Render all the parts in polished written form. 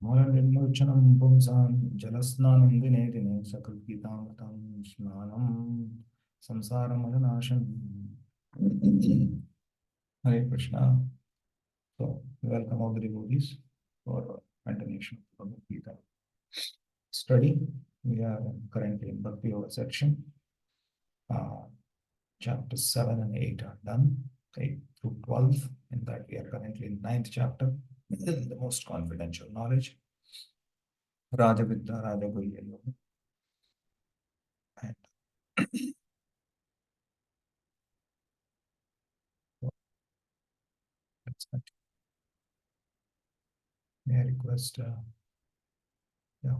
Murchanam Pumsan Jalasnanam Dine Dine Sakalpitamritam Snanam Samsaram Adanasham. Hare Krishna. So, welcome all the devotees for continuation of Bhagavad Gita study. We are currently in Bhakti Yoga section. Chapters 7 and 8 are done. 8 through 12. In that, we are currently in 9th chapter, the most confidential knowledge. Raja Vidya, Raja Gurya Yoga. And let's continue. May I request, yeah.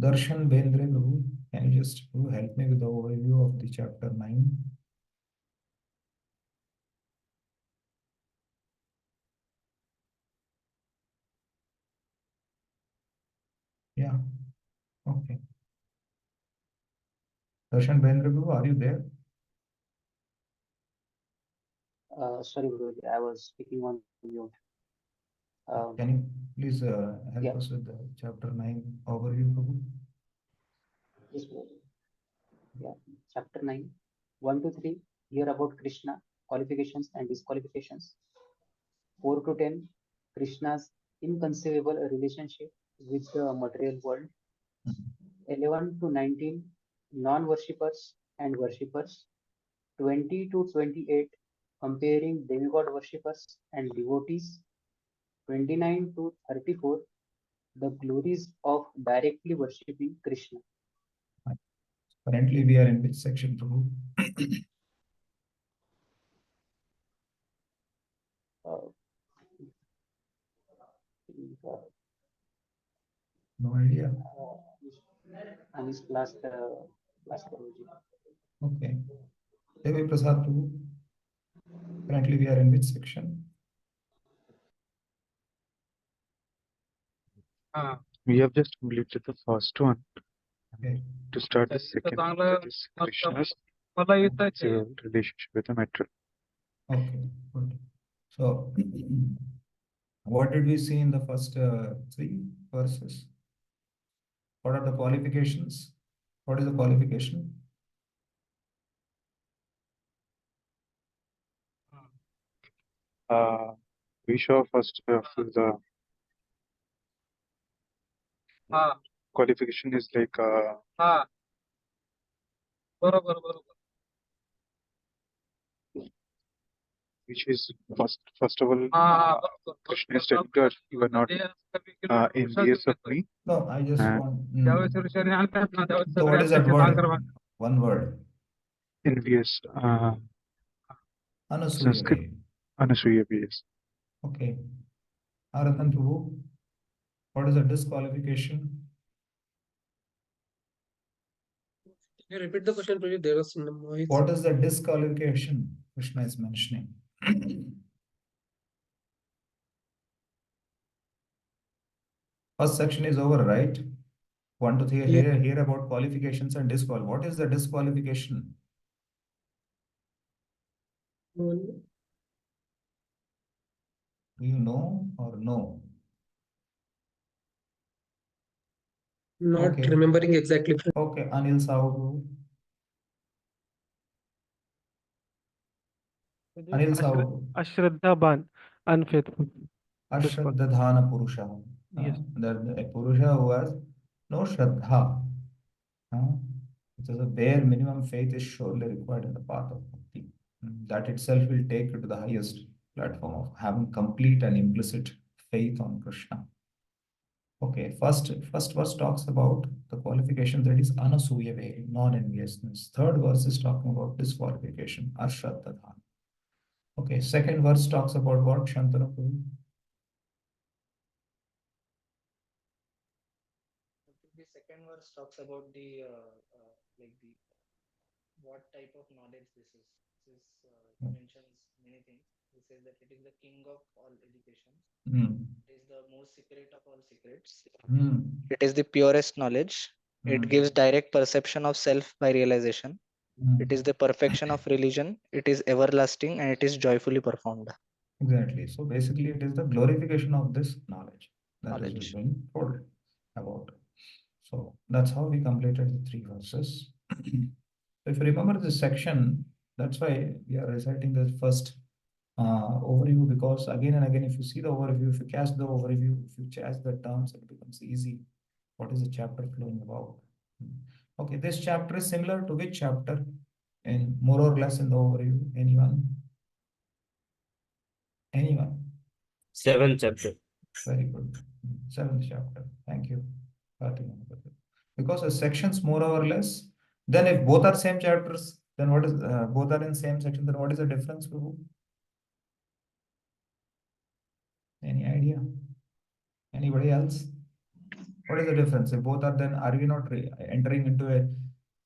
Darshan Bendre Guru, can you just help me with the overview of the chapter 9? Yeah, okay. Darshan Bendre Guru, are you there? Sorry, Guru, I was speaking on mute. Can you please help Yeah. us with the chapter 9 overview, Guru? Yes, Guru. Yeah. Chapter 9, 1 to 3, hear about Krishna, qualifications and disqualifications. 4 to 10, Krishna's inconceivable relationship with the material world. 11 to 19, non-worshippers and worshippers. 20 to 28, comparing demigod worshippers and devotees. 29 to 34, the glories of directly worshipping Krishna. Currently, we are in which section, Prabhu? No idea. And his last Guruji. Okay. Devi Prasad Prabhu. Currently, we are in which section? We have just completed the first one. Okay. To start the second, that is Krishna's relationship with the material. Okay, good. So, what did we see in the first 3 verses? What are the qualifications? What is the qualification? We show first the qualification is like which is first of all, Krishna is telling us you are not envious of me. No, I just want. So, what is that word? One word. Envious. Anasuya. Anasuya, yes. Okay. Aratan Prabhu, what is the disqualification? Can you repeat the question, please? There was some noise. What is the disqualification Krishna is mentioning? First section is over, right? 1 to 3 hear about qualifications and disqual. What is the disqualification? Do you know or no? Not remembering exactly. Okay, Anil Sahu. Anil Sahu. Ashraddhaban, unfaithful. Ashraddhadhana Purusha. Yes. A Purusha who has no Shraddha. So the bare minimum faith is surely required in the path of bhakti. That itself will take you to the highest platform of having complete and implicit faith on Krishna. Okay, first verse talks about the qualification, that is anasuyave, non-enviousness. Third verse is talking about disqualification, arshadadhan. Okay, second verse talks about what, Shantanu? The second verse talks about the like the what type of knowledge this is. This mentions many things. It says that it is the king of all education. It is the most secret of all secrets. It is the purest knowledge. It gives direct perception of self by realization. It is the perfection of religion. It is everlasting and it is joyfully performed. Exactly. So basically, it is the glorification of this knowledge that is Knowledge. being told about. So that's how we completed the 3 verses. If you remember this section, that's why we are reciting the first overview, because again and again, if you see the overview, if you catch the overview, if you catch the terms, it becomes easy. What is the chapter flowing about? Okay, this chapter is similar to which chapter in more or less in the overview? Anyone? Anyone? 7th chapter. Very good. 7th chapter. Thank you. Because the sections more or less, then if both are same chapters, then what is both are in same section, then what is the difference, Prabhu? Any idea? Anybody else? What is the difference? If both are, then are we not entering into a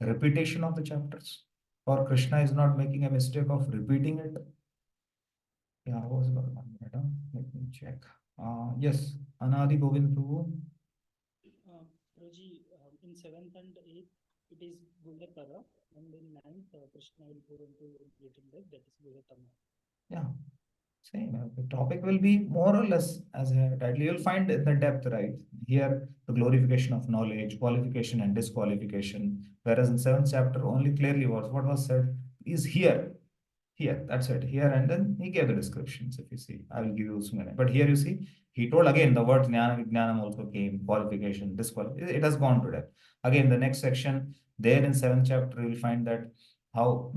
repetition of the chapters? Or Krishna is not making a mistake of repeating it? Yeah, I was about 1 minute. Let me check. Yes, Anadi Govind Prabhu. Prabhuji, in 7th and 8th, it is Guhyatara, and in 9th, Krishna will go into little death, that is Guhyatama. Yeah, same. The topic will be more or less as a title. You'll find in the depth, right? Here, the glorification of knowledge, qualification and disqualification. Whereas in 7th chapter, only clearly what was said is here. Here, that's it. Here, and then he gave the descriptions. If you see, I will give you soon. But here you see, he told again the word jnana vijnanam also came, qualification, disqualification. It has gone to that. Again, the next section, there in 7th chapter, you will find that how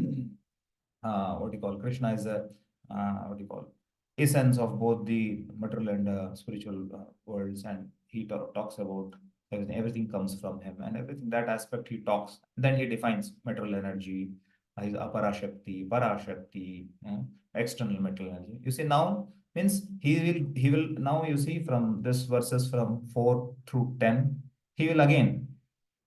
what you call Krishna is a what you call essence of both the material and spiritual worlds, and he talks about everything comes from him, and everything that aspect he talks. Then he defines material energy, his aparashakti, parashakti, external material energy. You see now means he will now you see from this verses from 4 through 10, he will again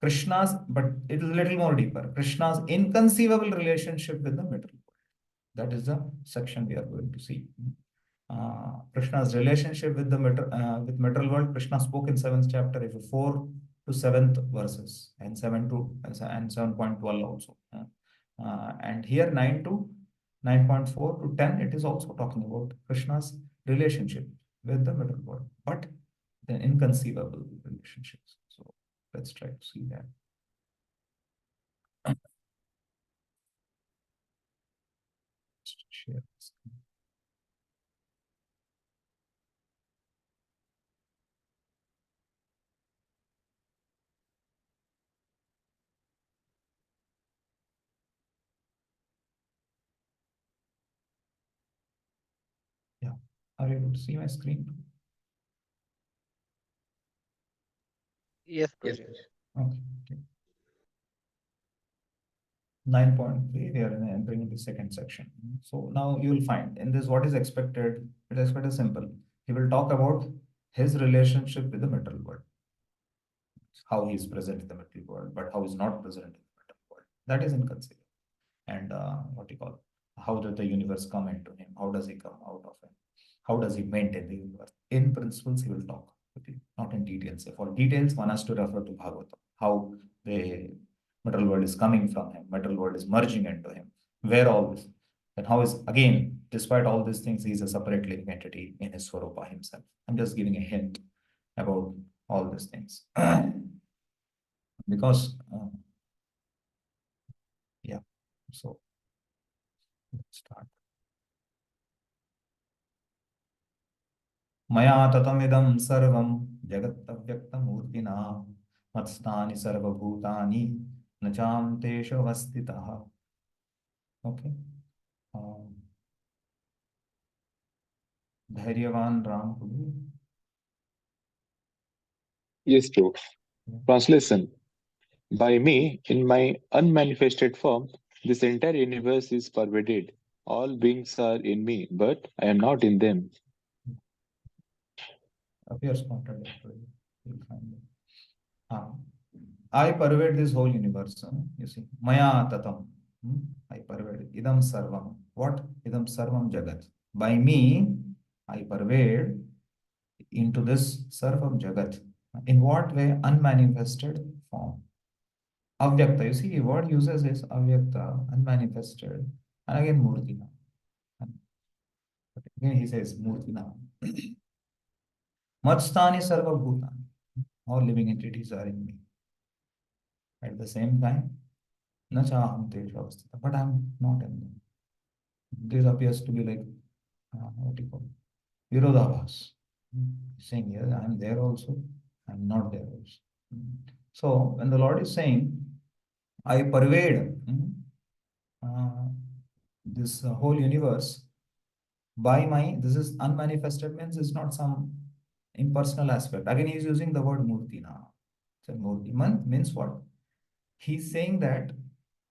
Krishna's, but it is a little more deeper. Krishna's inconceivable relationship with the material world. That is the section we are going to see. Krishna's relationship with the material world. Krishna spoke in 7th chapter, if 4 to 7th verses, and 7 to and 7.12 also. And here 9 to 9.4 to 10, it is also talking about Krishna's relationship with the material world, but the inconceivable relationships. So let's try to see that. Share this. Yeah, are you able to see my screen? Yes, Prabhuji. Okay. 9.3, we are entering into second section. So now you will find in this what is expected. It is quite simple. He will talk about his relationship with the material world, how he is present in the material world, but how he is not present in the material world. That is inconceivable. And what you call, how does the universe come into him? How does he come out of him? How does he maintain the universe? In principles, he will talk with you, not in details. For details, one has to refer to Bhagavatam, how the material world is coming from him, material world is merging into him, where all this, and how is, again, despite all these things, he is a separate living entity in his Swarupa himself. I'm just giving a hint about all these things. Because, yeah, so let's start. मया ततमिदं सर्वं जगत्तव्यक्तमूर्तिना मत्स्थानि सर्वभूतानि न चाम तेषु अवस्थितः. Okay, धैर्यवान राम प्रभु. Yes, true. Translation. By me, in my unmanifested form, this entire universe is pervaded. All beings are in me, but I am not in them. Appears contradictory. You'll find it. I pervade this whole universe. You see, Maya tatam. I pervade. Idam sarvam. What? Idam sarvam jagat. By me, I pervade into this sarvam jagat. In what way? Unmanifested form. Avyakta. You see, word uses is avyakta, unmanifested, and again murtina. Again, he says Murtina. Matstani Sarva Bhutani. All living entities are in me. At the same time, Nachaham Tesha Avasthita, but I'm not in them. This appears to be like, what do you call it? Virodhavas. Saying, yes, I'm there also, I'm not there also. So, when the Lord is saying, I pervade uh, this whole universe by my, this is unmanifested means it's not some impersonal aspect. Again, he is using the word murti now. So, murti means what? He's saying that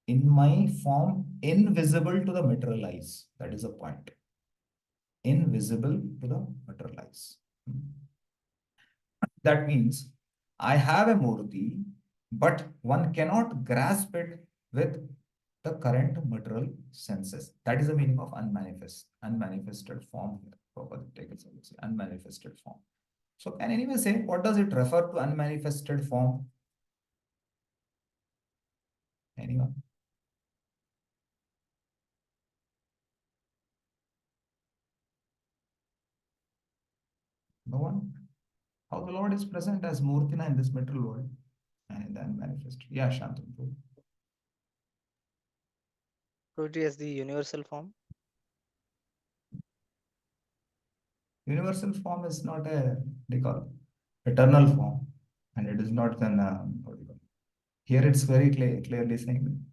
in my form, invisible to the material eyes. That is the point. Invisible to the material eyes. That means I have a murti, but one cannot grasp it with the current material senses. That is the meaning of unmanifested form here. Prabhupada takes it, unmanifested form. So can anyone say what does it refer to unmanifested form? Anyone? No one? How the Lord is present as Murtina in this material world and in the unmanifested. Yeah, Shantanu. Prabhuji as the universal form. Universal form is not a, they call eternal form, and it is not an, what do you call it? Here it's very clearly saying.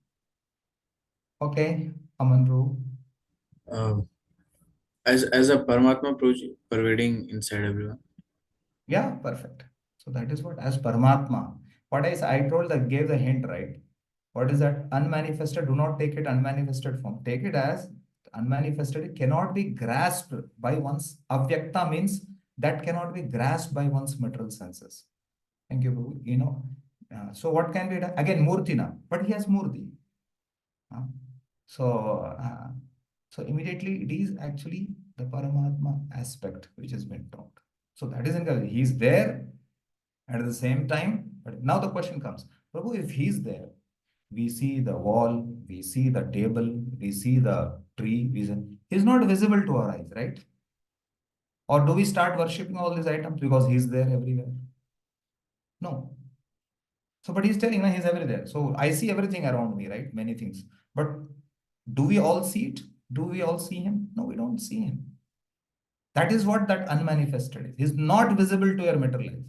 Okay, Amanru. As a Paramatma pervading inside everyone. Yeah, perfect. So that is what as Paramatma. What I told that gave the hint, right? What is that? Unmanifested, do not take it unmanifested form. Take it as unmanifested, it cannot be grasped by one's avyakta means that cannot be grasped by one's material senses. Thank you, Prabhu. You know, so what can be done? Again, Murtina, but he has Murti. So immediately it is actually the Paramatma aspect which has been taught. So that is encouraging. He's there at the same time. But now the question comes, Prabhu, if he's there, we see the wall, we see the table, we see the tree, he's not visible to our eyes, right? Or do we start worshipping all these items because he's there everywhere? No. So, but he's telling me he's everywhere. So I see everything around me, right? Many things. But do we all see it? Do we all see him? No, we don't see him. That is what that unmanifested is. He's not visible to your material eyes.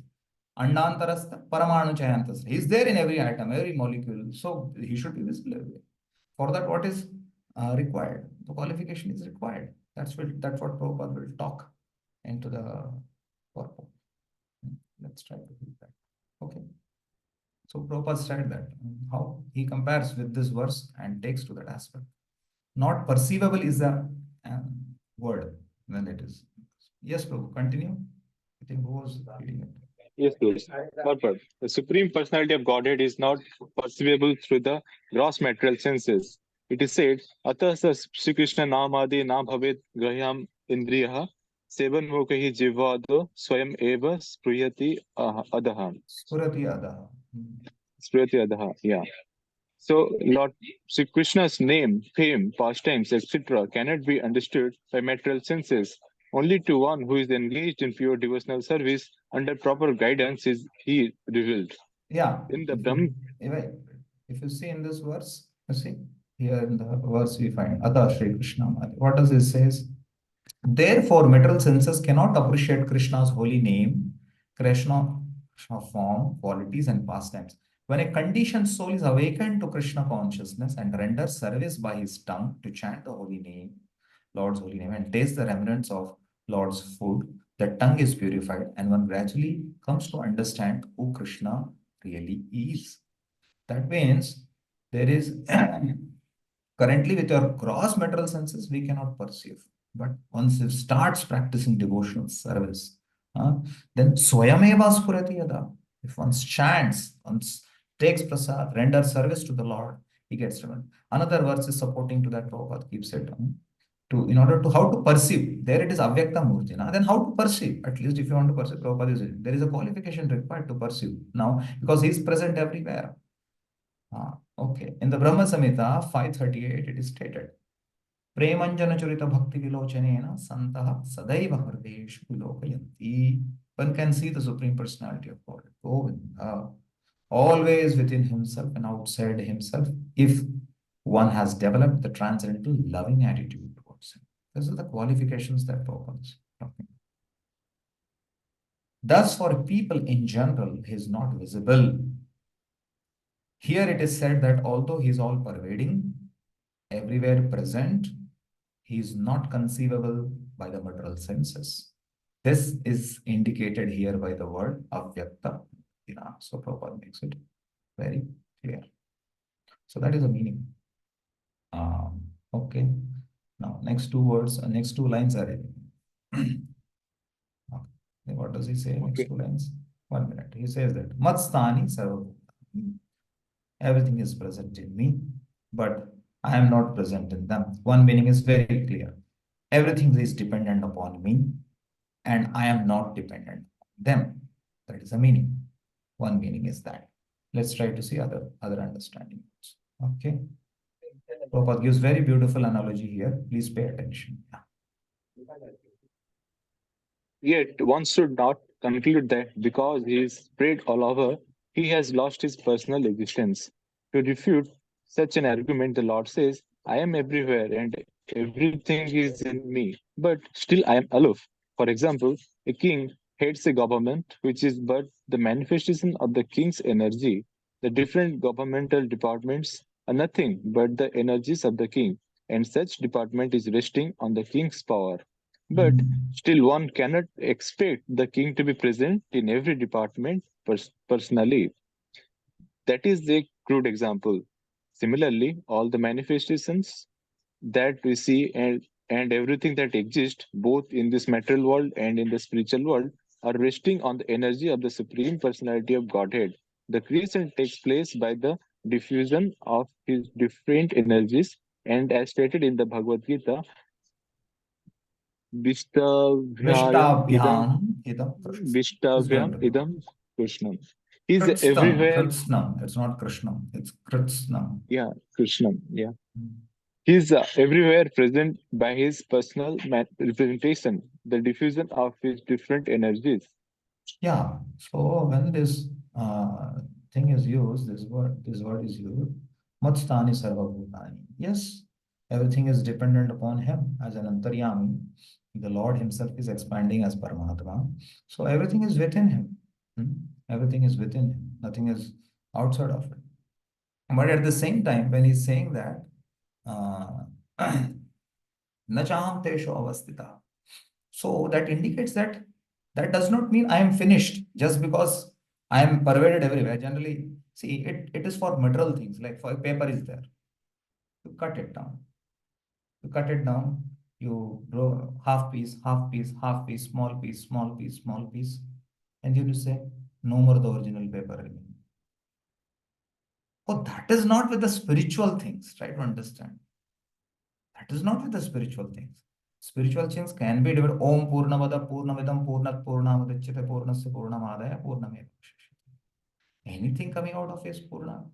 Andantarastha, Paramanu Chayantasra. He's there in every atom, every molecule. So he should be visible everywhere. For that, what is required? The qualification is required. That's what Prabhupada will talk into the purport. Let's try to do that. Okay. So Prabhupada said that how he compares with this verse and takes to that aspect. Not perceivable is the word when it is. Yes, Prabhu, continue. I think who was reading it? Yes, please. Purport. The Supreme Personality of Godhead is not perceivable through the gross material senses. It is said, Atah sa Sri Krishna namadi na bhavet grahyam indriyaha sevan mokahi jivado swayam eva spruyati adaha. Spurati Adaha. Spruyati adaha, yeah. So, Lord Sri Krishna's name, fame, pastimes, etc., cannot be understood by material senses. Only to one who is engaged in pure devotional service under proper guidance is he revealed. Yeah. In the Brahm. If you see in this verse, you see here in the verse we find Atha Shri Krishna. What does it says? Therefore, material senses cannot appreciate Krishna's holy name, Krishna form, qualities, and pastimes. When a conditioned soul is awakened to Krishna consciousness and renders service by his tongue to chant the holy name, Lord's holy name, and taste the remnants of Lord's food, the tongue is purified, and one gradually comes to understand who Krishna really is. That means there is currently with your gross material senses, we cannot perceive. But once it starts practicing devotional service, then swayameva spurati yada. If one chants, once takes prasad, renders service to the Lord, he gets remembered. Another verse is supporting to that. Prabhupada keeps it. In order to how to perceive, there it is avyakta murti. Then how to perceive? At least if you want to perceive, Prabhupada is saying, there is a qualification required to perceive now because he is present everywhere. Okay. In the Brahma Samhita 538, it is stated. Premanjana Churita Bhakti Vilochanena Santaha Sadaiva Hardeshu Vilokayanti. One can see the Supreme Personality of God, Govinda, always within himself and outside himself, if one has developed the transcendental loving attitude towards him. These are the qualifications that Prabhupada is talking. Thus, for people in general, he is not visible. Here it is said that although he is all pervading, everywhere present, he is not conceivable by the material senses. This is indicated here by the word avyakta. So Prabhupada makes it very clear. So that is the meaning. Okay. Now, next two words, next two lines are in. What does he say? Next Okay. two lines. 1 minute. He says that Matstani Sarvabhutani. Everything is present in me, but I am not present in them. One meaning is very clear. Everything is dependent upon me, and I am not dependent on them. That is the meaning. One meaning is that. Let's try to see other understanding. Okay. Prabhupada gives very beautiful analogy here. Please pay attention. Yet one should not conclude that because he is spread all over, he has lost his personal existence. To refute such an argument, the Lord says, I am everywhere and everything is in me, but still I am aloof. For example, a king heads a government which is but the manifestation of the king's energy. The different governmental departments are nothing but the energies of the king, and such department is resting on the king's power. But still, one cannot expect the king to be present in every department personally. That is a crude example. Similarly, all the manifestations that we see and everything that exists, both in this material world and in the spiritual world, are resting on the energy of the Supreme Personality of Godhead. The creation takes place by the diffusion of his different energies, and as stated in the Bhagavad Gita, Vishtavyam idam Vishtabhyam idam Krishna. It's going Vishtavyam to be idam Krishnam. He's Kritsnam. everywhere. Kritsnam. It's not Krishnam. It's Kritsnam. Yeah, Krishnam. Yeah. He's everywhere present by his personal representation, the diffusion of his different energies. Yeah. So when this thing is used, this word is used, Matstani Sarvabhutani. Yes, everything is dependent upon him as an Antaryami. The Lord himself is expanding as Paramatma. So everything is within him. Everything is within him. Nothing is outside of it. But at the same time, when he's saying that, Nachaham tesho avastita. So that indicates that that does not mean I am finished just because I am pervaded everywhere. Generally, see, it is for material things, like for paper is there. You cut it down. You cut it down, you draw half piece, half piece, half piece, small piece, small piece, small piece. And you say, no more the original paper remaining. Oh, that is not with the spiritual things. Try to understand. That is not with the spiritual things. Spiritual things can be divided. Om Purnamada Purnamidam Purnat Purnamadachyate Purnasya Purnamadaya Purnameva. Anything coming out of his Purna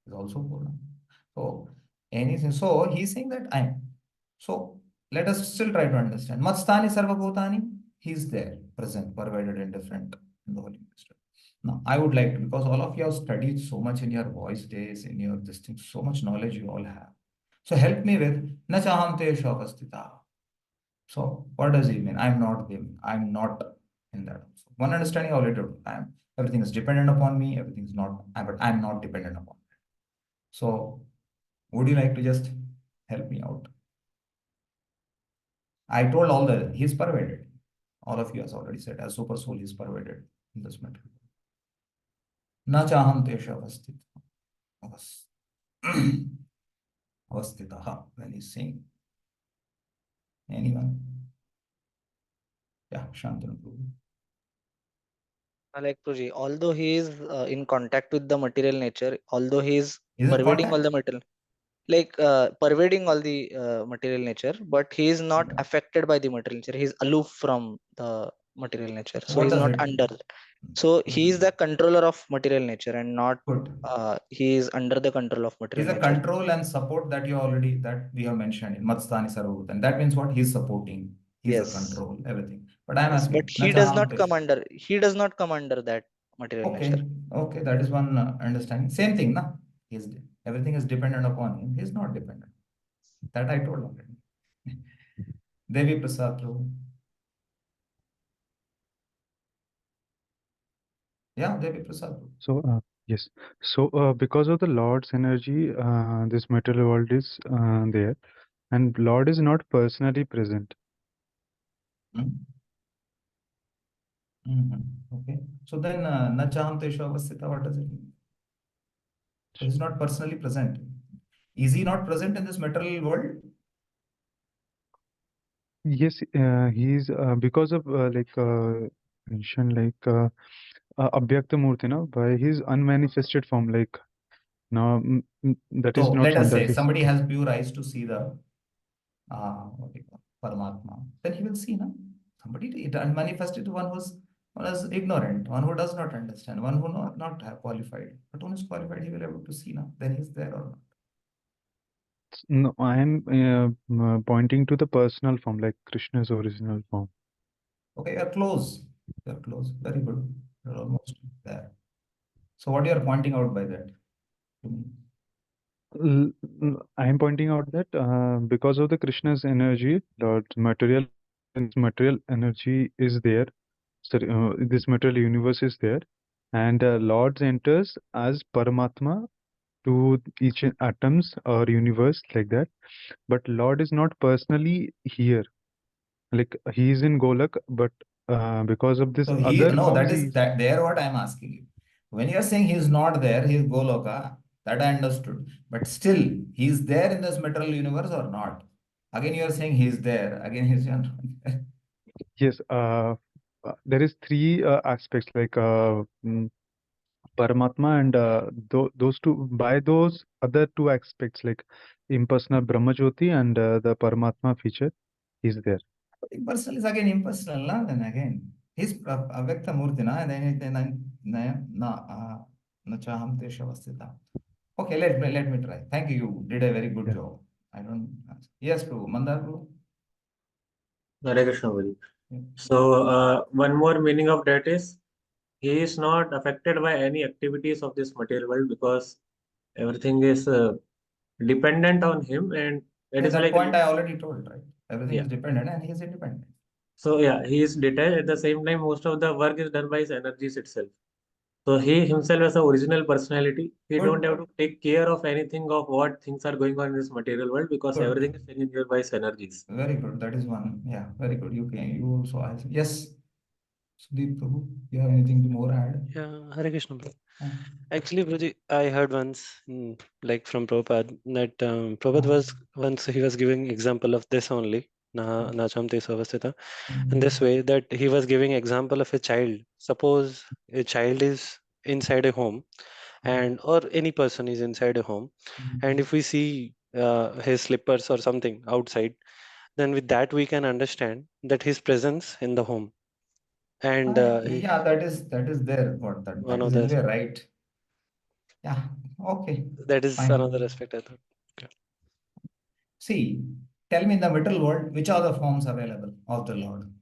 is also Purna. So anything. So he's saying that I'm. So let us still try to understand. Matstani Sarvabhutani, he's there, present, pervaded, indifferent in the Holy Mystery. Now, I would like to, because all of you have studied so much in your voice days, in your this thing, so much knowledge you all have. So help me with Nachaham Teshu Avastita. So what does he mean? I'm not them. I'm not in that. So one understanding already. Everything is dependent upon me. Everything is not. But I'm not dependent upon it. So would you like to just help me out? I told all the he's pervaded. All of you has already said as super soul he's pervaded in this matter. Na chaham tesha avastita. When he's saying anyone. Yeah, Shantanu. Like Prabhuji, although he is in contact with the material nature, although he is Is it pervading all contact? the material, like pervading all the material nature, but he is not affected by the material nature. He is aloof from the material nature. So What he's does not it? under. So What he does is the controller of material nature and not Good. he is under the control of He's material a nature. control and support that we have mentioned in Matstani Sarvabhuta. And that means what? He's supporting. He's a Yes. control, everything. But I'm Yes, but asking, he does Nachaham not come Tish. under. He does not come under that material nature. Okay, okay, that is one understanding. Same thing, na? He's everything is dependent upon him. He's not dependent. That I told already. Devi Prasad Prabhu. Yeah, Devi Prasad Prabhu. So, yes. So, because of the Lord's energy, this material world is there, and Lord is not personally present. Okay. So then, Nachaham Tesha Avasthita, what does it mean? So he's not personally present. Is he not present in this material world? Yes, he's because of mentioned Abhyakta Murti, no, by his unmanifested form, like now that is So not let shown. us That say is somebody has pure eyes to see the what do you call Paramatma. Then he will see, na? Somebody it unmanifested one who is ignorant, one who does not understand, one who not have qualified. But one is qualified, he will able to see, na? Then he's there or not. no. I am pointing to the personal form, like Krishna's original form. Okay, you're close. You're close. Very good. You're almost there. So what you are pointing out by that to me? I am pointing out that because of the Krishna's energy, the material energy is there. Sorry, this material universe is there, and Lord enters as Paramatma to each atoms or universe like that. But Lord is not personally here. Like he is in Golak, but because of this So other no, forms, that is that there what I'm asking you. When you're saying he's not there, he's Goloka, that I understood. But still, he's there in this material universe or not? Again, you're saying he's there. Again, he's not there. yes, there is three aspects like Paramatma and those two, by those other two aspects like impersonal Brahmajyoti and the Paramatma feature is there. Impersonal is again impersonal, na? Then again, he's Avyakta Murti, na? Nachaham Teshavastita. Okay, let me try. Thank you. You did a very good Yeah. job. I don't. Yes, Prabhu. Mandar Prabhu. Hare Krishna Bhai. Yeah. So one more meaning of that is he is not affected by any activities of this material world because everything is dependent on him, and it Yeah, is that like point I already told, right? Everything yeah. is dependent and he is independent. So yeah, he is detached. At the same time, most of the work is done by his energies itself. So he himself has a original personality. He don't Good. have to take care of anything of what things are going on in this material world because Good. everything is taken care by his energies. Very good. That is one. Yeah, very good. You also asked. Yes. Sudeep Prabhu, you have anything to more add? Yeah, Hare Krishna, bro. Uh, Actually, Guruji, I heard once, like from Prabhupada, that Prabhupada was once he was giving example of this only, Nacham Tesavasthita, in this way that he was giving example of a child. Suppose a child is inside a home, and or any person is inside a home, and if we see his slippers or something outside, then with that we can understand that his presence in the home. And yeah, that is there. What one that of is the anyway right. Yeah. Okay. that is Fine. another aspect I thought. Okay. See, tell me in the middle world, which are the forms available of the Lord?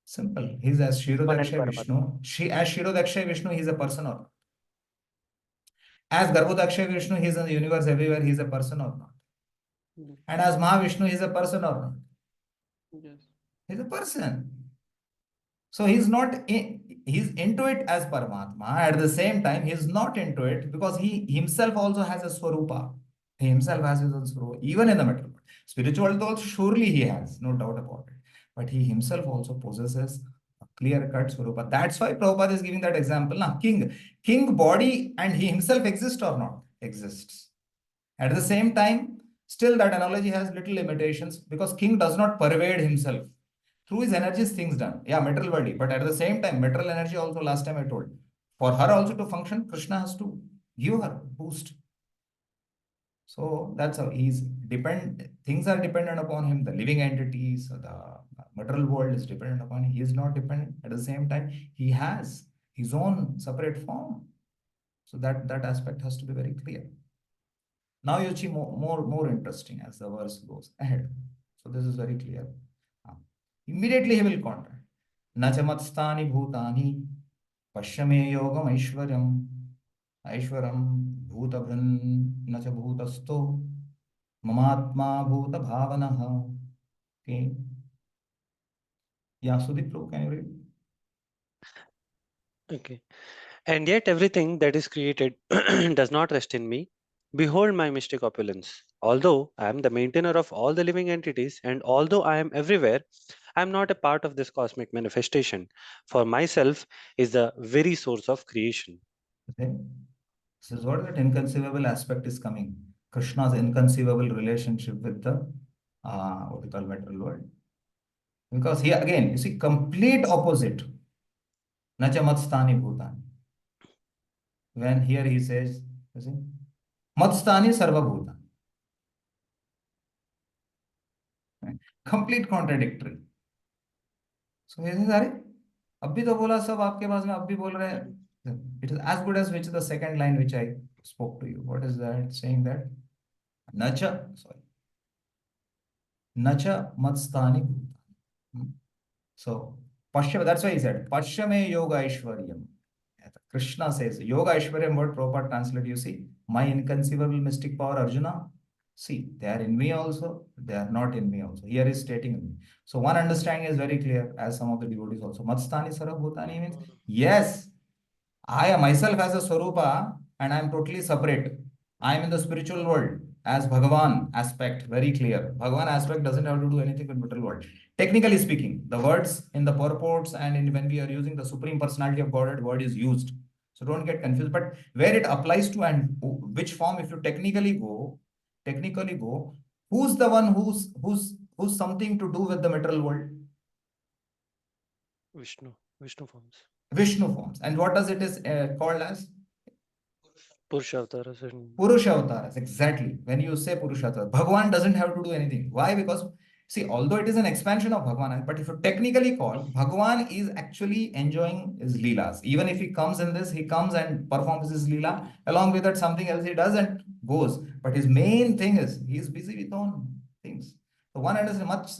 Simple. He's as One and Shirodaksha Paramatma. Vishnu. As Shirodaksha Vishnu, he's a person or not? As Garbhodaksha Vishnu, he's in the universe everywhere, he's a person or not? And as Mahavishnu, he's a person or not? Yes. He's a person. So he's not he's into it as Paramatma. At the same time, he's not into it because he himself also has a Swarupa. He himself has his own Swarupa, even in the material world. Spiritual world also surely he has, no doubt about it. But he himself also possesses a clear-cut Swarupa. That's why Prabhupada is giving that example. Now, king body and he himself exists or not? Exists. At the same time, still that analogy has little limitations because king does not pervade himself. Through his energies, things done. Yeah, material body. But at the same time, material energy also, last time I told, for her also to function, Krishna has to give her boost. So that's how things are dependent upon him. The living entities, the material world is dependent upon him. He is not dependent. At the same time, he has his own separate form. So that aspect has to be very clear. Now you see more interesting as the verse goes ahead. So this is very clear. Immediately he will contract. Nachamatstani bhutani pashyame yogam aishwaryam aishwaram bhutabhran nacha bhutasto mamatma bhuta bhavanaha. Okay. Yeah, Sudip, can you read? Okay. And yet everything that is created does not rest in me. Behold my mystic opulence. Although I am the maintainer of all the living entities, and although I am everywhere, I am not a part of this cosmic manifestation. For myself is the very source of creation. Okay. This is what that inconceivable aspect is coming. Krishna's inconceivable relationship with the what we call material world. Because here again, you see, complete opposite. Nacha matstani bhutani. When here he says, you see, matstani sarva bhutani. Complete contradictory. So he says, अरे अब भी तो बोला सब आपके पास में अब भी बोल रहे हैं. It is as good as which the second line which I spoke to you. What is that? Saying that nacha matstani bhutani. So Pashyam, that's why he said Pashyame Yoga Aishwaryam. Krishna says Yoga Aishwaryam, what Prabhupada translate, you see, my inconceivable mystic power, Arjuna. See, they are in me also, they are not in me also. Here is stating in me. So one understanding is very clear, as some of the devotees also. Matstani Sarabhutani means, yes, I myself as a Swarupa and I am totally separate. I am in the spiritual world as Bhagavan aspect, very clear. Bhagavan aspect doesn't have to do anything with material world. Technically speaking, the words in the purports and when we are using the Supreme Personality of Godhead, word is used. So don't get confused. But where it applies to and which form, if you technically go, who's the one who's something to do with the material world? Vishnu forms. Vishnu forms. And what does it is called as? Purusha Avtaras. Purusha Avtaras, exactly. When you say Purusha Avtaras, Bhagavan doesn't have to do anything. Why? Because, see, although it is an expansion of Bhagavan, but if you technically call, Bhagavan is actually enjoying his Leelas. Even if he comes in this, he comes and performs his Leela. Along with that, something else he does and goes. But his main thing is, he is busy with own things. So one understands much,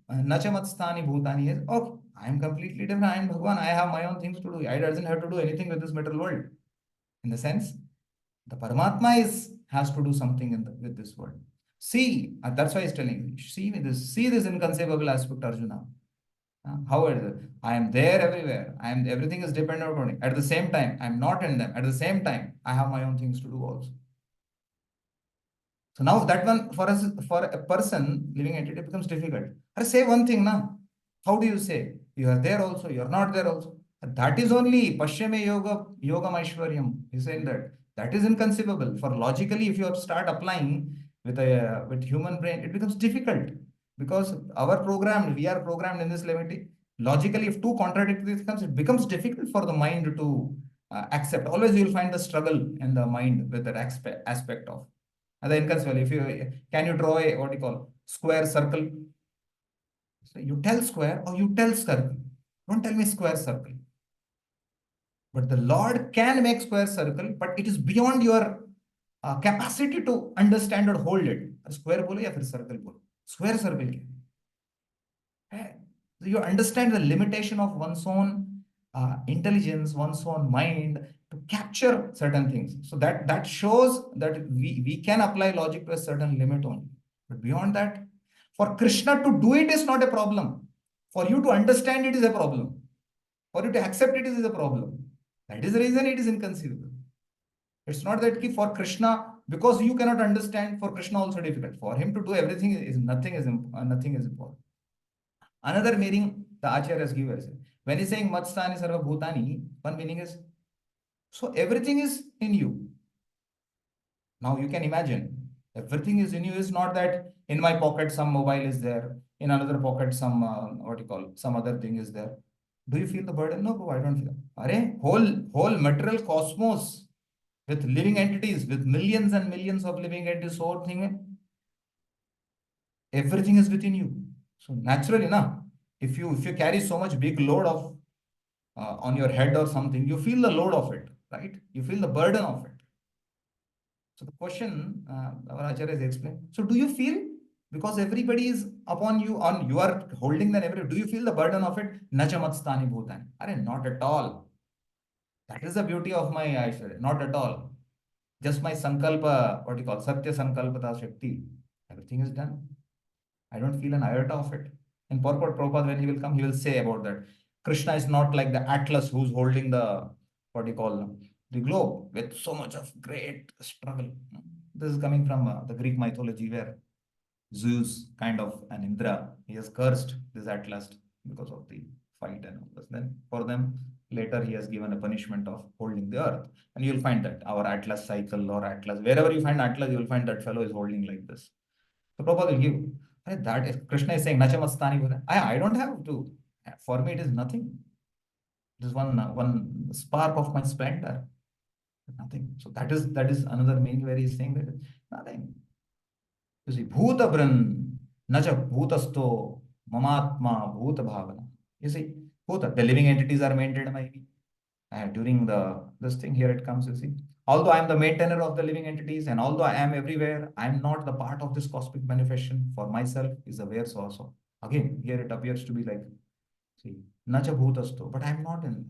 Nachamatstani Bhutani is, okay, I am completely different. I am Bhagavan. I have my own things to do. I doesn't have to do anything with this material world. In the sense, the Paramatma has to do something with this world. See, that's why he's telling you, see this inconceivable aspect, Arjuna. How is it? I am there everywhere. Everything is dependent on me. At the same time, I'm not in them. At the same time, I have my own things to do also. So now that one for a person, living entity, becomes difficult. Say one thing now. How do you say? You are there also, you are not there also. That is only Pashyame Yoga Aishwaryam. He's saying that. That is inconceivable. For logically, if you start applying with human brain, it becomes difficult. Because we are programmed in this levity. Logically, if two contradictory comes, it becomes difficult for the mind to accept. Always you will find the struggle in the mind with that aspect of. The inconceivable. If you can you draw a what you call square circle? So you tell square or you tell circle. Don't tell me square circle. But the Lord can make square circle, but it is beyond your capacity to understand or hold it. Square bolo ya fir circle bolo. Square circle kya? So you understand the limitation of one's own intelligence, one's own mind to capture certain things. So that shows that we can apply logic to a certain limit only. But beyond that, for Krishna to do it is not a problem. For you to understand it is a problem. For you to accept it is a problem. That is the reason it is inconceivable. It's not that for Krishna, because you cannot understand, for Krishna also difficult. For him to do everything is nothing is important. Another meaning the Acharyas give us. When he's saying Matstani Sarva Bhutani, one meaning is, so everything is in you. Now you can imagine, everything is in you is not that in my pocket some mobile is there, in another pocket some, some other thing is there. Do you feel the burden? No, bro, I don't feel it. Whole material cosmos with living entities, with millions and millions of living entities. So whole thing, everything is within you. So naturally, if you carry so much big load of on your head or something, you feel the load of it, right? You feel the burden of it. So the question our Acharya has explained. So do you feel, because everybody is upon you, on you are holding them every, do you feel the burden of it? Nachamatstani bhutani. Are not at all. That is the beauty of my Aishwarya. Not at all. Just my sankalpa, what you call Satya Sankalpata Shakti. Everything is done. I don't feel an iota of it. In purport Prabhupada, when he will come, he will say about that. Krishna is not like the Atlas who's holding the, what do you call them, the globe with so much of great struggle. This is coming from the Greek mythology where Zeus, kind of an Indra, he has cursed this Atlas because of the fight and all this. Then for them, later he has given a punishment of holding the earth. And you'll find that our Atlas cycle or Atlas, wherever you find Atlas, you'll find that fellow is holding like this. So Prabhupada will give. That is, Krishna is saying, Nachamastani. I don't have to. For me, it is nothing. It is one spark of my splendor. Nothing. So that is another meaning where he is saying that nothing. You see, Bhuta Bran, Nacha Bhutasto, Mamatma, Bhuta Bhavana. You see, Bhuta, the living entities are maintained by me. During this thing, here it comes, you see. Although I am the maintainer of the living entities and although I am everywhere, I am not the part of this cosmic manifestation. For myself is aware also. Again, here it appears to be like, see, Nacha Bhutasto, but I am not in.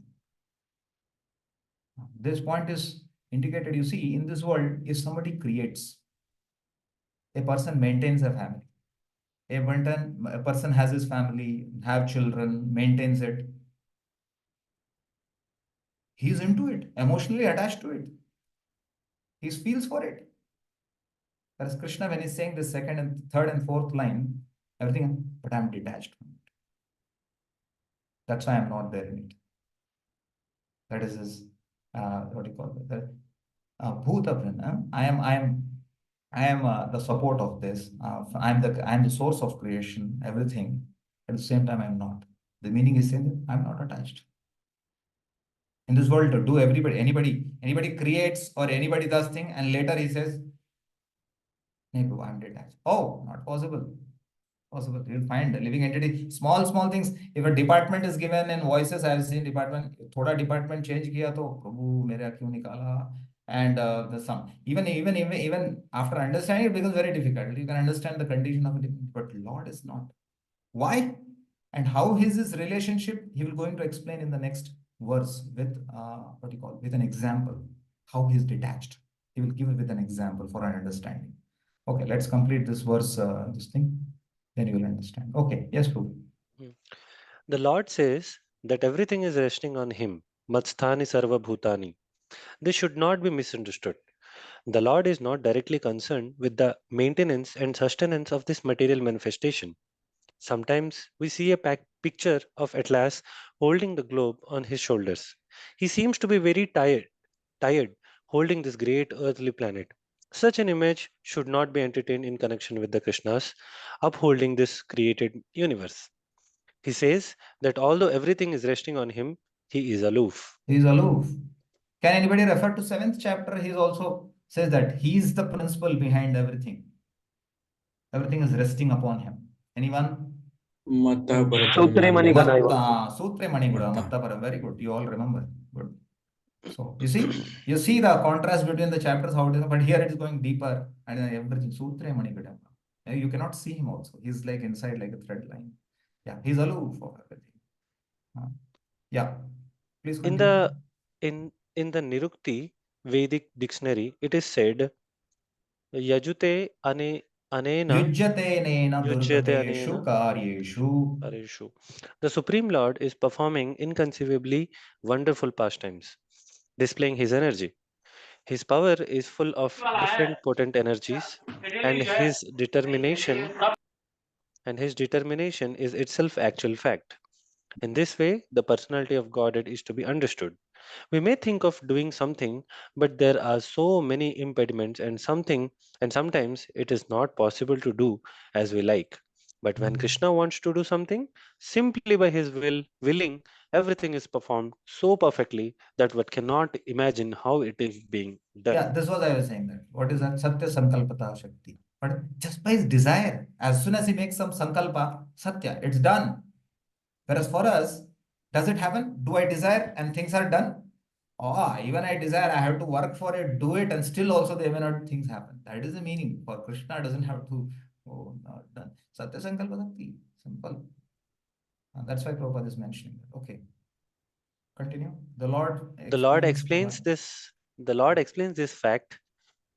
This point is indicated, you see, in this world, if somebody creates, a person maintains a family. A person has his family, have children, maintains it. He's into it, emotionally attached to it. He feels for it. Whereas Krishna, when he's saying the second and third and fourth line, everything, but I'm detached from it. That's why I'm not there in it. That is his, what do you call it? Bhuta Brahma. I am the support of this. I'm the source of creation, everything. At the same time, I'm not. The meaning is saying that I'm not attached. In this world, do anybody creates or anybody does thing, and later he says, "No, I'm detached." Oh, not possible. Possible. You'll find a living entity, small things. If a department is given in voices, I have seen department, thoda department change kiya to Prabhu मेरा क्यों निकाला? And the some even after understanding it becomes very difficult. You can understand the condition of it, but Lord is not. Why? And how is his relationship? He will going to explain in the next verse with what you call with an example. How he is detached. He will give it with an example for our understanding. Okay, let's complete this verse. This thing. Then you will understand. Okay, yes, Prabhu. The Lord says that everything is resting on Him. Matsthani sarva bhutani. This should not be misunderstood. The Lord is not directly concerned with the maintenance and sustenance of this material manifestation. Sometimes we see a picture of Atlas holding the globe on his shoulders. He seems to be very tired holding this great earthly planet. Such an image should not be entertained in connection with the Krishnas upholding this created universe. He says that although everything is resting on him, he is aloof. He is aloof. Can anybody refer to 7th chapter? He also says that he is the principle behind everything. Everything is resting upon him. Anyone? Matta Sutre Mani Gadaiva. Matta, Sutre Mani Guda, Matta Param. Very good. You all remember. Good. So you see the contrast between the chapters, how it is, but here it is going deeper and everything. Sutre Mani Guda. You cannot see him also. He's like inside like a thread line. Yeah, he's aloof of everything. Yeah, please In continue. the in the Nirukti Vedic dictionary, it is said Yajute anena Yujyate nena yujyate durgateshu anena karyeshu. areshu. The Supreme Lord is performing inconceivably wonderful pastimes, displaying his energy. His power is full of different potent energies, and his determination is itself actual fact. In this way, the personality of Godhead is to be understood. We may think of doing something, but there are so many impediments and sometimes it is not possible to do as we like. But when Krishna wants to do something, simply by his willing everything is performed so perfectly that one cannot imagine how it is being done. Yeah, this was I was saying that. What is that? Satya Sankalpata Shakti. But just by his desire, as soon as he makes some Sankalpa, Satya, it's done. Whereas for us, does it happen? Do I desire and things are done? Oh, even I desire, I have to work for it, do it, and still also they may not things happen. That is the meaning. For Krishna, doesn't have to, oh, not done. Satya Sankalpa Shakti. Simple. That's why Prabhupada is mentioning that. Okay. Continue. The Lord The Lord explains. explains this fact.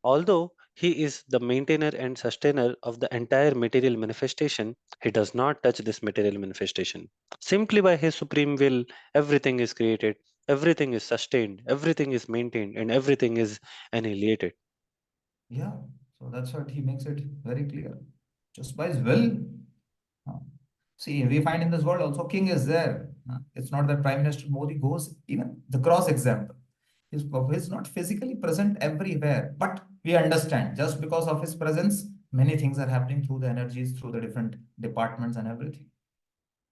Although he is the maintainer and sustainer of the entire material manifestation, he does not touch this material manifestation. Simply by his supreme will, everything is created, everything is sustained, everything is maintained, and everything is annihilated. Yeah, so that's what he makes it very clear. Just by his will. Uh, See, we find in this world also king is there. It's not that Prime Minister Modi goes, even the cross example. He's not physically present everywhere, but we understand just because of his presence, many things are happening through the energies, through the different departments and everything.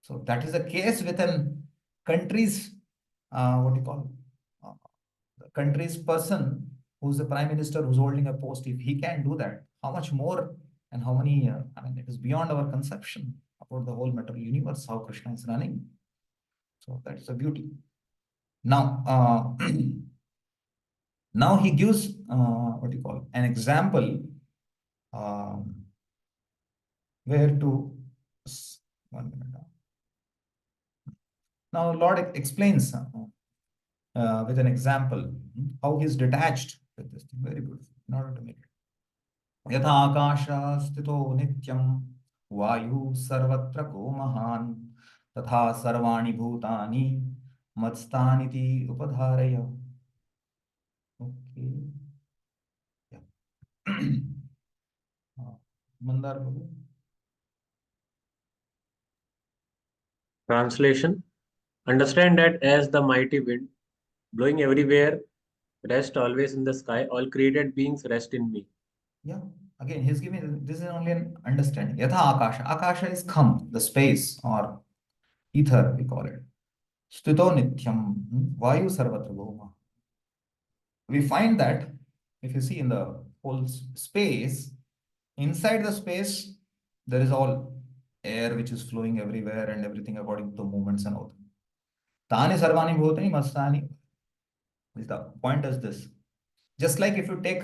So that is the case within countries, what do you call, the country's person who's the prime minister who's holding a post. If he can do that, how much more and how many, I mean, it is beyond our conception about the whole material universe, how Krishna is running. So that is a beauty. Now, now he gives, what do you call, an example where to, one minute. Now, Lord explains with an example how he's detached with this thing. Very beautiful. In order to make it. Yatha akasha sthito nityam vayu sarvatra go mahan tatha sarvani bhutani matstaniti upadharaya. Okay. Yeah. Mandar Prabhu. Translation: Understand that as the mighty wind, blowing everywhere, rest always in the sky, all created beings rest in me. Yeah. Again, he's giving this is only an understanding. Yatha akasha. Akasha is kham, the space or ether, we call it. Sthito nityam. Vayu sarvatra goma. We find that if you see in the whole space, inside the space, there is all air which is flowing everywhere and everything according to the movements and all. Tani sarvani bhutani mastani. The point is this. Just like if you take,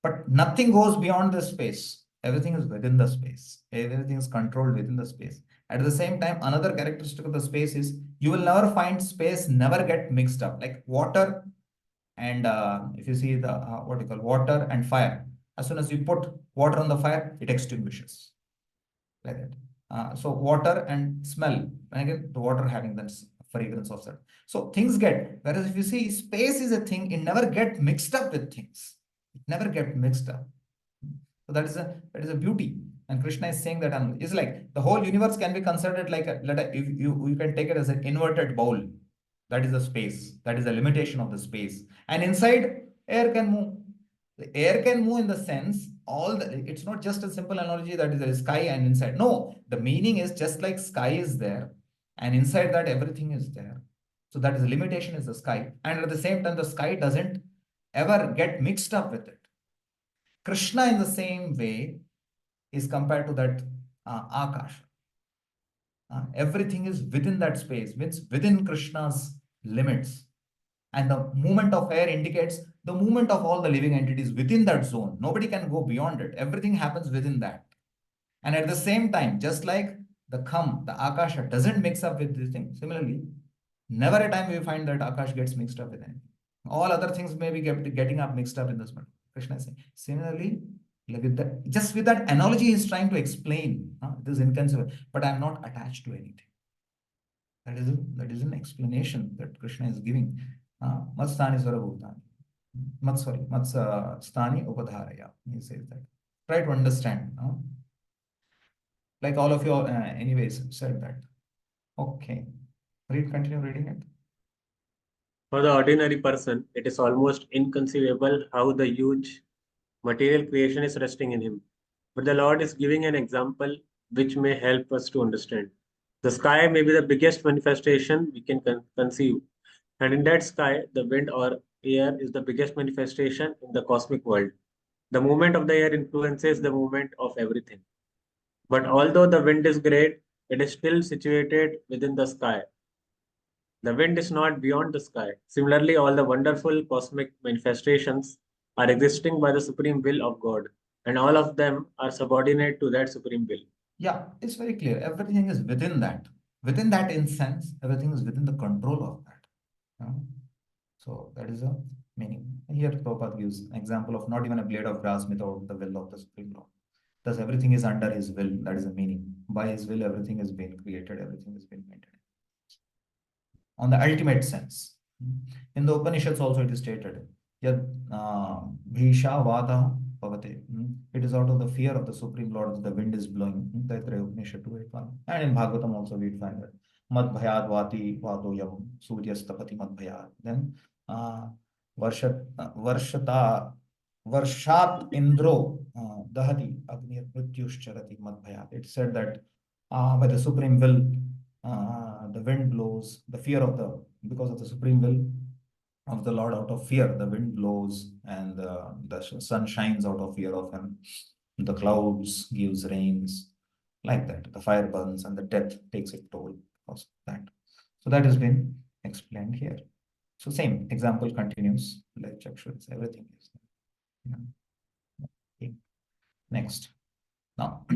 but nothing goes beyond the space. Everything is within the space. Everything is controlled within the space. At the same time, another characteristic of the space is you will never find space never get mixed up. Like water and if you see the what you call water and fire, as soon as you put water on the fire, it extinguishes like that. So water and smell, and again the water having that fragrance of that. So things get, whereas if you see space is a thing, it never get mixed up with things. It never get mixed up. So that is a beauty. And Krishna is saying that it's like the whole universe can be considered like if you can take it as an inverted bowl. That is the space. That is the limitation of the space. And inside, air can move. The air can move in the sense it's not just a simple analogy that is the sky and inside. No, the meaning is just like sky is there, and inside that everything is there. So that is the limitation is the sky, and at the same time, the sky doesn't ever get mixed up with it. Krishna, in the same way, is compared to that Akash. Everything is within that space, means within Krishna's limits. And the movement of air indicates the movement of all the living entities within that zone. Nobody can go beyond it. Everything happens within that. And at the same time, just like the kham, the akasha doesn't mix up with this thing. Similarly, never a time we find that akash gets mixed up with anything. All other things may be getting up mixed up in this matter. Krishna is saying. Similarly, with that, just with that analogy, he's trying to explain this is inconceivable, but I'm not attached to anything. That is an explanation that Krishna is giving. Matstani Sarabhutani. Matstani Upadharaya. He says that. Try to understand. Like all of you, anyways, said that. Okay. Continue reading it. For the ordinary person, it is almost inconceivable how the huge material creation is resting in him. But the Lord is giving an example which may help us to understand. The sky may be the biggest manifestation we can conceive. And in that sky, the wind or air is the biggest manifestation in the cosmic world. The movement of the air influences the movement of everything. But although the wind is great, it is still situated within the sky. The wind is not beyond the sky. Similarly, all the wonderful cosmic manifestations are existing by the supreme will of God, and all of them are subordinate to that supreme will. Yeah, it's very clear. Everything is within that. Within that instance, everything is within the control of that. So that is a meaning. Here Prabhupada gives an example of not even a blade of grass without the will of the Supreme Lord. Thus everything is under his will. That is a meaning. By his will, everything is being created, everything is being maintained. On the ultimate sense. In the Upanishads also it is stated, Yad Bhisha Vata Pavate. It is out of the fear of the Supreme Lord that the wind is blowing. Taittiriya Upanishad 281. And in Bhagavatam also we find that. Mad Bhayad Vati Vato Yam Suryastapati Mad Bhayad. Then Varshat Indro Dahati Agnir Mrityushcharati Mad Bhayad. It said that by the Supreme will, the wind blows, the fear of the, because of the supreme will of the Lord, out of fear, the wind blows and the sun shines out of fear of him. The clouds gives rains, like that. The fire burns and the death takes its toll because of that. So that has been explained here. So same example continues, like Chakshur, everything is. Okay. Next. Now,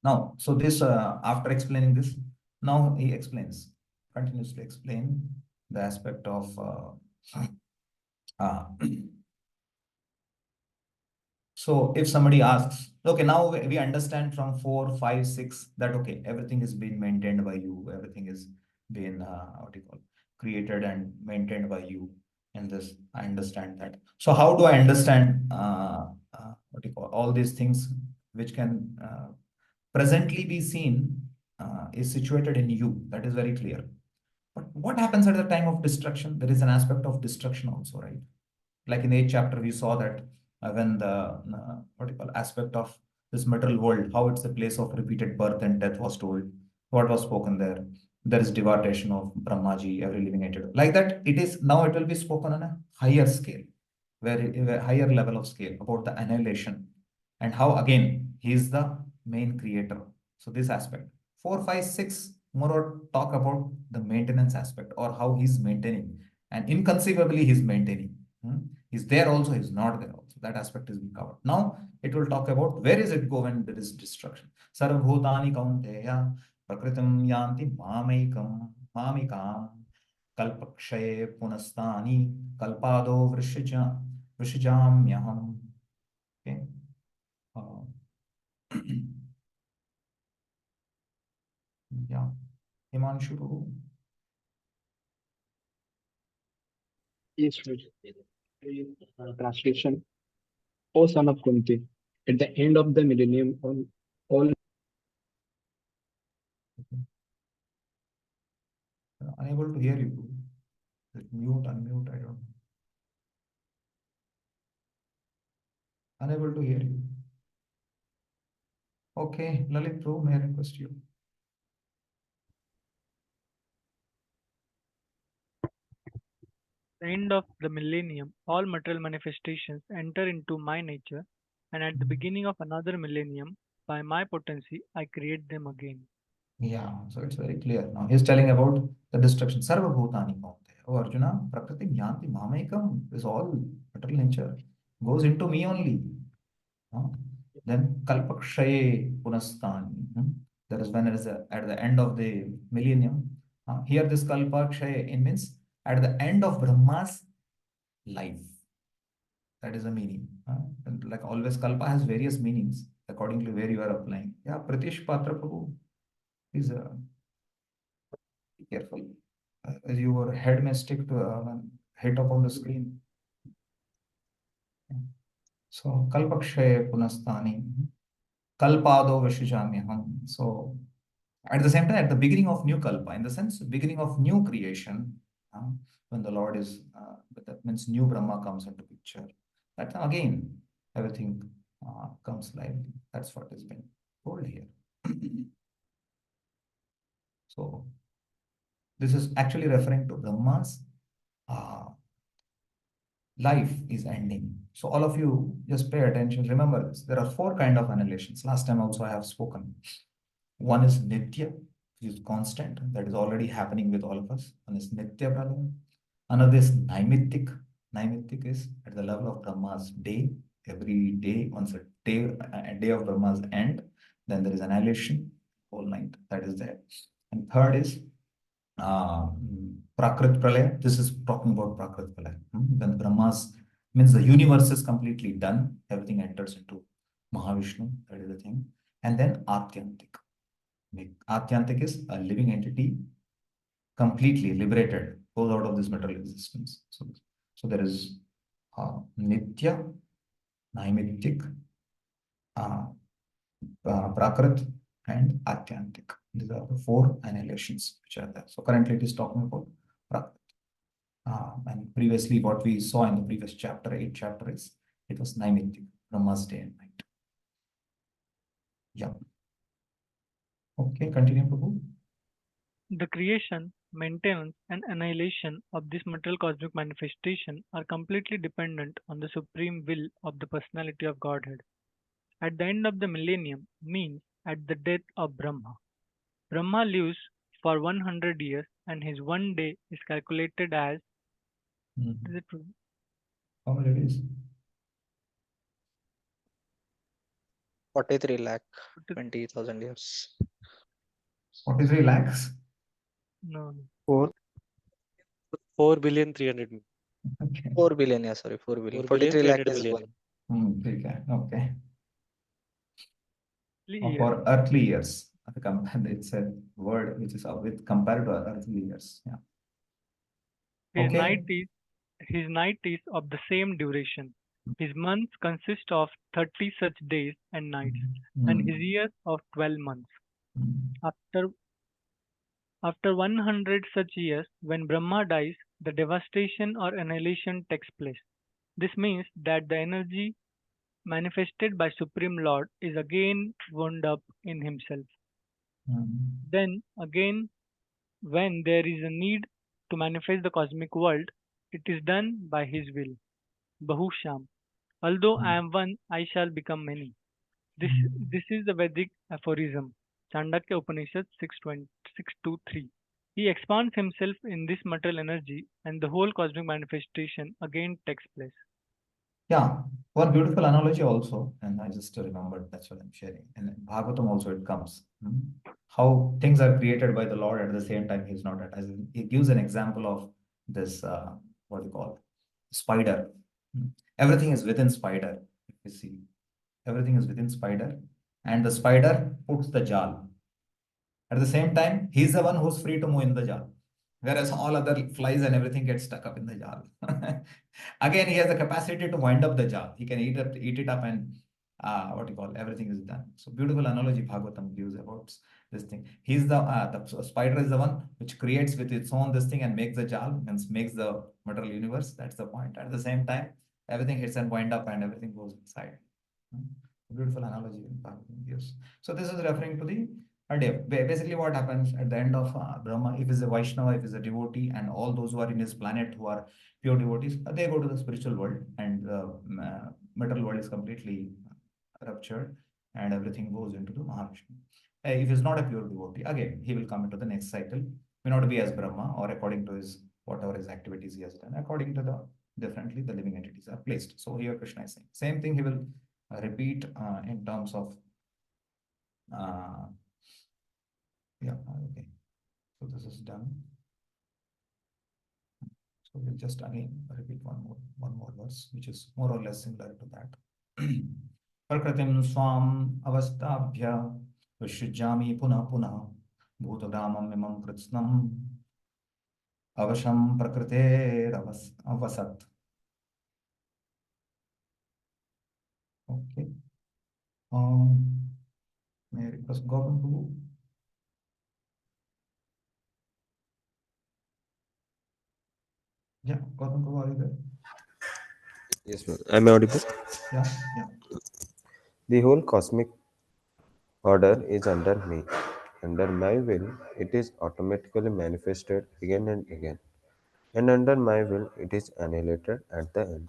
now, so this, after explaining this, now he continues to explain the aspect of so if somebody asks, okay, now we understand from 4, 5, 6 that, okay, everything is being maintained by you, everything is being, what do you call, created and maintained by you in this, I understand that. So how do I understand, what do you call, all these things which can presently be seen is situated in you. That is very clear. But what happens at the time of destruction? There is an aspect of destruction also, right? Like in the 8th chapter, we saw that when the what do you call, aspect of this material world, how it's a place of repeated birth and death was told. What was spoken there? There is devastation of Brahmaji, every living entity. Like that, it is now. It will be spoken on a higher scale, a higher level of scale about the annihilation and how again he is the main creator. So this aspect 4, 5, 6 more or talk about the maintenance aspect or how he's maintaining, and inconceivably he's maintaining. He's there also, he's not there also. That aspect is being covered. Now it will talk about where is it go when there is destruction. Sarvabhutani kaunteya prakritim yanti mamikam kalpakshaye punastani kalpado vrishijamyaham. Okay. Yeah. Himanshu. Yes, translation. O son of Kunti, at the end of the millennium, all Unable to hear you. Mute, unmute, I don't know. Unable to hear you. Okay, Lalit Pro, may I request you? The end of the millennium, all material manifestations enter into my nature, and at the beginning of another millennium, by my potency, I create them again. Yeah, so it's very clear. Now he's telling about the destruction. Sarva Bhutani Kaunteya. Oh Arjuna, Prakriti Yanti Mamayikam is all material nature. Goes into me only. Then Kalpakshaye Punastani. That is when it is at the end of the millennium. Here this Kalpakshaye in means at the end of Brahma's life. That is the meaning. And like always, Kalpa has various meanings according to where you are applying. Yeah, Pratish Patra Prabhu. Please be careful. Your head may stick to hit up on the screen. So Kalpakshaye Punastani. Kalpado Vishijamyaham. So at the same time, at the beginning of new Kalpa, in the sense, beginning of new creation, when the Lord is, that means new Brahma comes into picture. That time again, everything comes lively. That's what is being told here. So this is actually referring to Brahma's life is ending. So all of you just pay attention. Remember this. There are four kind of annihilations. Last time also I have spoken. One is Nitya, which is constant. That is already happening with all of us. One is Nitya Pralayam. Another is Naimittik. Naimittik is at the level of Brahma's day. Every day, once a day of Brahma's end, then there is annihilation, whole night. That is there. And third is Prakrit Pralaya. This is talking about Prakrit Pralaya. When Brahma's means the universe is completely done, everything enters into Mahavishnu. That is the thing. And then Atyantik. Atyantik is a living entity completely liberated, goes out of this material existence. So there is Nitya, Naimittik, Prakrit, and Atyantik. These are the four annihilations which are there. So currently it is talking about Prakrit. And previously what we saw in the previous chapter, 8th chapter, is it was Naimittik, Brahma's day and night. Yeah. Okay, continue, Prabhu. The creation, maintenance, and annihilation of this material cosmic manifestation are completely dependent on the supreme will of the personality of Godhead. At the end of the millennium means at the death of Brahma. Brahma lives for 100 years and his one day is calculated as is it true? How many days? 43 lakh 20,000 years. 43 lakhs? No. 4 billion 300 million. Okay. 4 billion, yeah, sorry, 4 billion. 4 billion 43 lakh 300 is million. one. Okay. Years. For earthly years. It's a word which is with compared to earthly years. Yeah. His night is of the same duration. His months consist of 30 such days and nights, and his years of 12 months. After 100 such years, when Brahma dies, the devastation or annihilation takes place. This means that the energy manifested by Supreme Lord is again wound up in himself. Then again, when there is a need to manifest the cosmic world, it is done by his will. Bahusham. Although I am one, I shall become many. This is the Vedic aphorism. Chandakya Upanishad 6.23. He expands himself in this material energy and the whole cosmic manifestation again takes place. Yeah, one beautiful analogy also, and I just remembered, that's what I'm sharing. And in Bhagavatam also it comes. How things are created by the Lord at the same time He's not at. He gives an example of this, what do you call, spider. Everything is within spider, if you see. Everything is within spider, and the spider puts the jal. At the same time, he's the one who's free to move in the jal. Whereas all other flies and everything gets stuck up in the jar. Again, he has the capacity to wind up the jar. He can eat it up, and what you call, everything is done. So beautiful analogy Bhagavatam gives about this thing. He's the spider is the one which creates with its own this thing and makes the jar and makes the material universe. That's the point. At the same time, everything hits and wind up and everything goes inside. Beautiful analogy Bhagavatam gives. So this is referring to the basically what happens at the end of Brahma, if he's a Vaishnava, if he's a devotee, and all those who are in his planet who are pure devotees, they go to the spiritual world, and the material world is completely ruptured, and everything goes into the Mahavishnu. If he's not a pure devotee, again, he will come into the next cycle, may not be as Brahma, or according to his whatever his activities he has done, according to the differently the living entities are placed. So here Krishna is saying, same thing he will repeat in terms of yeah, okay. So this is done. So we'll just again repeat one more verse, which is more or less similar to that. Prakritim swam avastabhya vishyajami punah punah bhutagramam imam kritsnam avasham prakrite avasat. Okay. May I request Gautam to yeah, Gautam Prabhu, are you there? Yes, ma'am. Am I audible? Yeah. The whole cosmic order is under me, under my will, it is automatically manifested again and again, and under my will, it is annihilated at the end.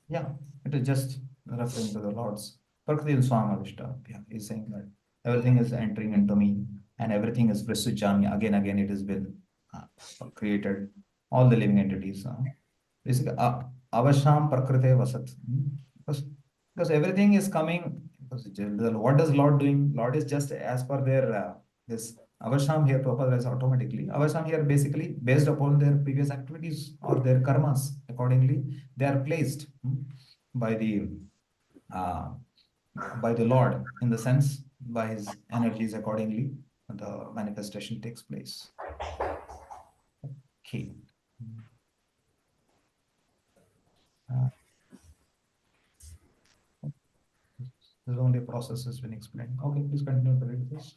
Yeah, it is just referring to the Lord's Prakriti Swamavishta. Yeah, he's saying that everything is entering into me and everything is Vrisuchami. Again, it has been created, all the living entities. Basically, Avasham Prakrite Vasat. Because, because everything is coming. Because what does Lord doing? Lord is just as per their this Avasham here proposed as automatically. Avasham here basically based upon their previous activities or their karmas. Accordingly, they are placed by the uh, by the Lord in the sense by his energies accordingly the manifestation takes place. Okay. There's only a process has been explained. Okay, please continue to read this.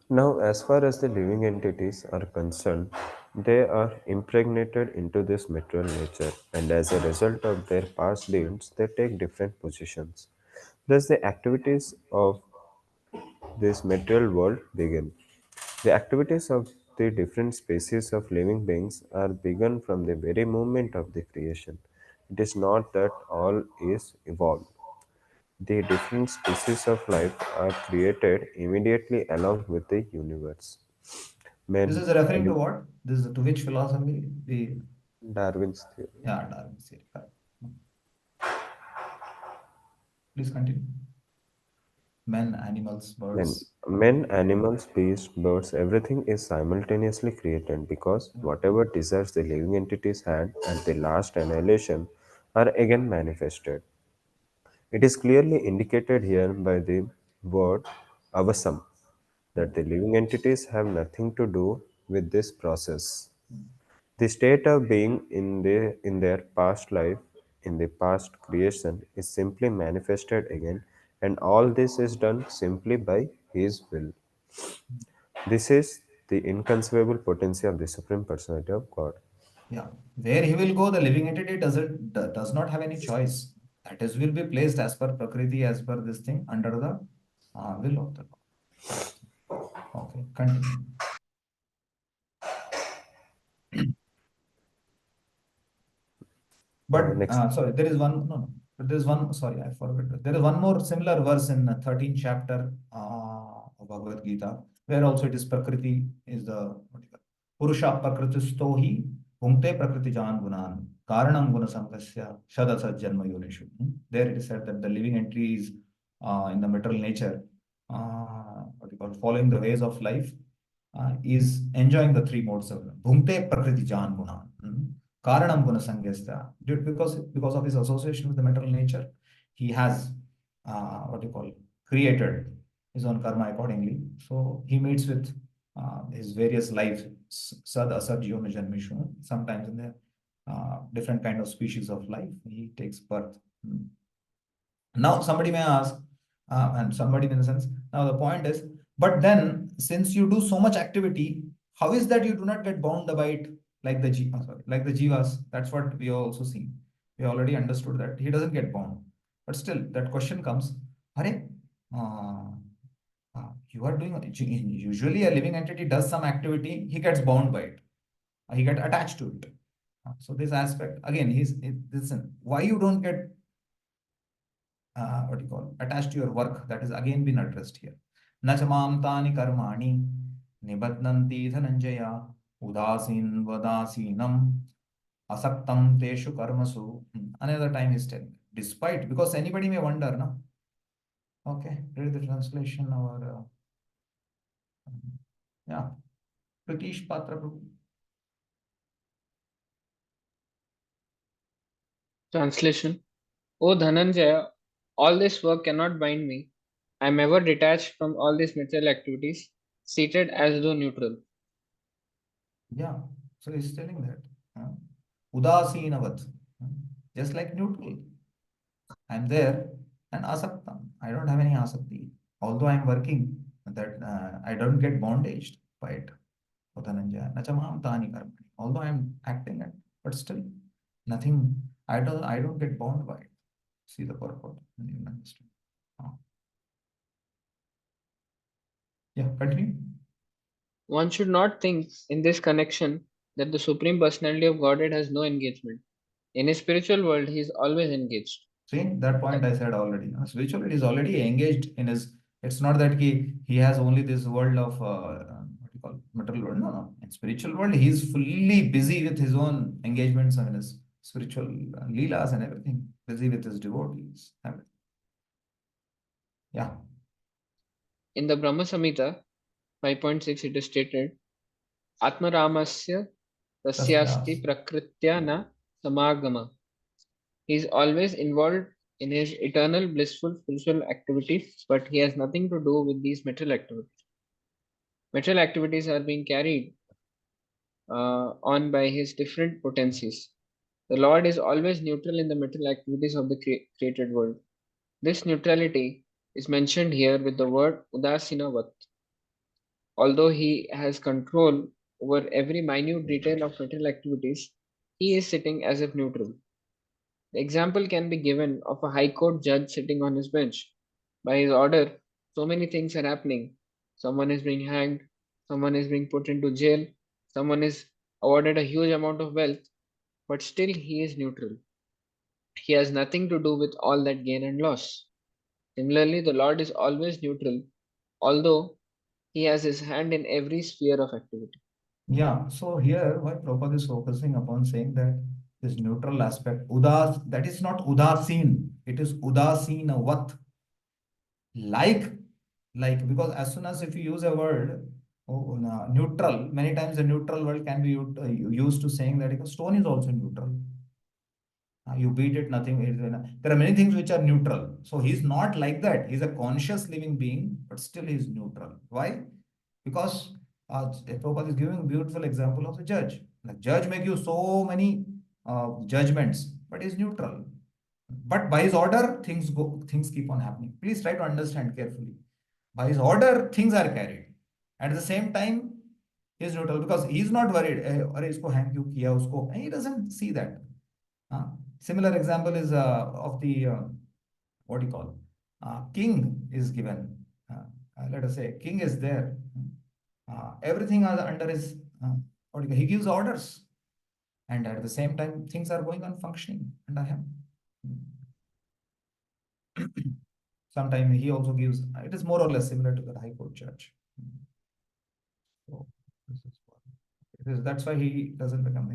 Now, as far as the living entities are concerned, they are impregnated into this material nature, and as a result of their past deeds, they take different positions. Thus, the activities of this material world begin. The activities of the different species of living beings are begun from the very moment of the creation. It is not that all is evolved. The different species of life are created immediately along with the universe. This Men, is referring to what? This is to which philosophy? The Darwin's theory. yeah, Darwin's theory. Correct. Please continue. Men, animals, Men, birds. men, animals, beasts, birds, everything is simultaneously created because whatever desires the living entities had at the last annihilation are again manifested. It is clearly indicated here by the word avasam that the living entities have nothing to do with this process. The state of being in their past life, in the past creation, is simply manifested again, and all this is done simply by His will. This is the inconceivable potency of the Supreme Personality of God. Yeah, where he will go, the living entity does not have any choice. That is will be placed as per Prakriti, as per this thing under the will of the Lord. Okay, continue. But Next. sorry, there is one, no, no, but there is one, sorry, I forgot. There is one more similar verse in the 13th chapter of Bhagavad Gita, where also it is Prakriti is the, what do you call, Purusha Prakritisto hi Bhumte Prakriti Jan Gunan Karanam Guna Sankasya Shadasa Janma Yonishu. There it is said that the living entries in the material nature, what do you call, following the ways of life, is enjoying the three modes of Bhumte Prakriti Jan Gunan. Karanam Gunasangyasya. Because of his association with the material nature, he has what you call created his own karma accordingly. So he meets with his various lives, Sad, Asad, Yona, Janmishu. Sometimes in the different kind of species of life, he takes birth. Now somebody may ask, and somebody in a sense, now the point is, but then since you do so much activity, how is that you do not get bound by it like the like the jivas? That's what we also seen. We already understood that he doesn't get bound. But still, that question comes, Hare, you are doing, usually a living entity does some activity, he gets bound by it. He get attached to it. So this aspect, again, listen, why you don't get what do you call attached to your work, that is again been addressed here. Nachamam tani karmani nibadnanti dhananjaya udasin vadasinam asaktam teshu karmasu. Another time is telling, despite, because anybody may wonder, no? Okay, read the translation or yeah, Pratish Patra Prabhu. Translation. O Dhananjaya, all this work cannot bind me. I am ever detached from all these material activities, seated as though neutral. Yeah, so he's telling that. Udasinavat, just like neutral. I'm there and asaktam. I don't have any asakti. Although I'm working, that I don't get bondaged by it. Dhananjaya. Nachamam tani karmani. Although I'm acting it, but still nothing. I don't get bound by it. See the purport. You understand. Yeah, continue. One should not think in this connection that the Supreme Personality of Godhead has no engagement. In his spiritual world, he is always engaged. See, that point I said already. Spirituality is already engaged in his. It's not that he has only this world of what you call material world. No, no. In spiritual world, he is fully busy with his own engagements and his spiritual leelas and everything. Busy with his devotees. Everything. Yeah. In the Brahma Samhita 5.6, it is stated, Atma Ramasya Tasyasti Prakritya na Samagama. He is always involved in his eternal blissful spiritual activities, but he has nothing to do with these material activities. Material activities are being carried on by his different potencies. The Lord is always neutral in the material activities of the created world. This neutrality is mentioned here with the word Udasinavat. Although he has control over every minute detail of material activities, he is sitting as if neutral. The example can be given of a high court judge sitting on his bench. By his order, so many things are happening. Someone is being hanged, someone is being put into jail, someone is awarded a huge amount of wealth, but still he is neutral. He has nothing to do with all that gain and loss. Similarly, the Lord is always neutral, although he has his hand in every sphere of activity. Yeah. So here, why Prabhupada is focusing upon saying that this neutral aspect, that is not udasin, it is udasinavat. Like, because as soon as if you use a word, neutral, many times the neutral word can be used to saying that a stone is also neutral. You beat it, nothing. There are many things which are neutral. So he's not like that. He's a conscious living being, but still he's neutral. Why? Because Prabhupada is giving a beautiful example of the judge. The judge may give so many judgments, but he's neutral. But by his order, things keep on happening. Please try to understand carefully. By his order, things are carried. At the same time, he is neutral because he is not worried. अरे इसको hang क्यों किया उसको? He doesn't see that. Similar example is of the what do you call? King is given. Let us say king is there. Everything is under his. What do you call? He gives orders, and at the same time, things are going on functioning under him. Sometimes he also gives. It is more or less similar to the High Court judge. So that's why he doesn't become.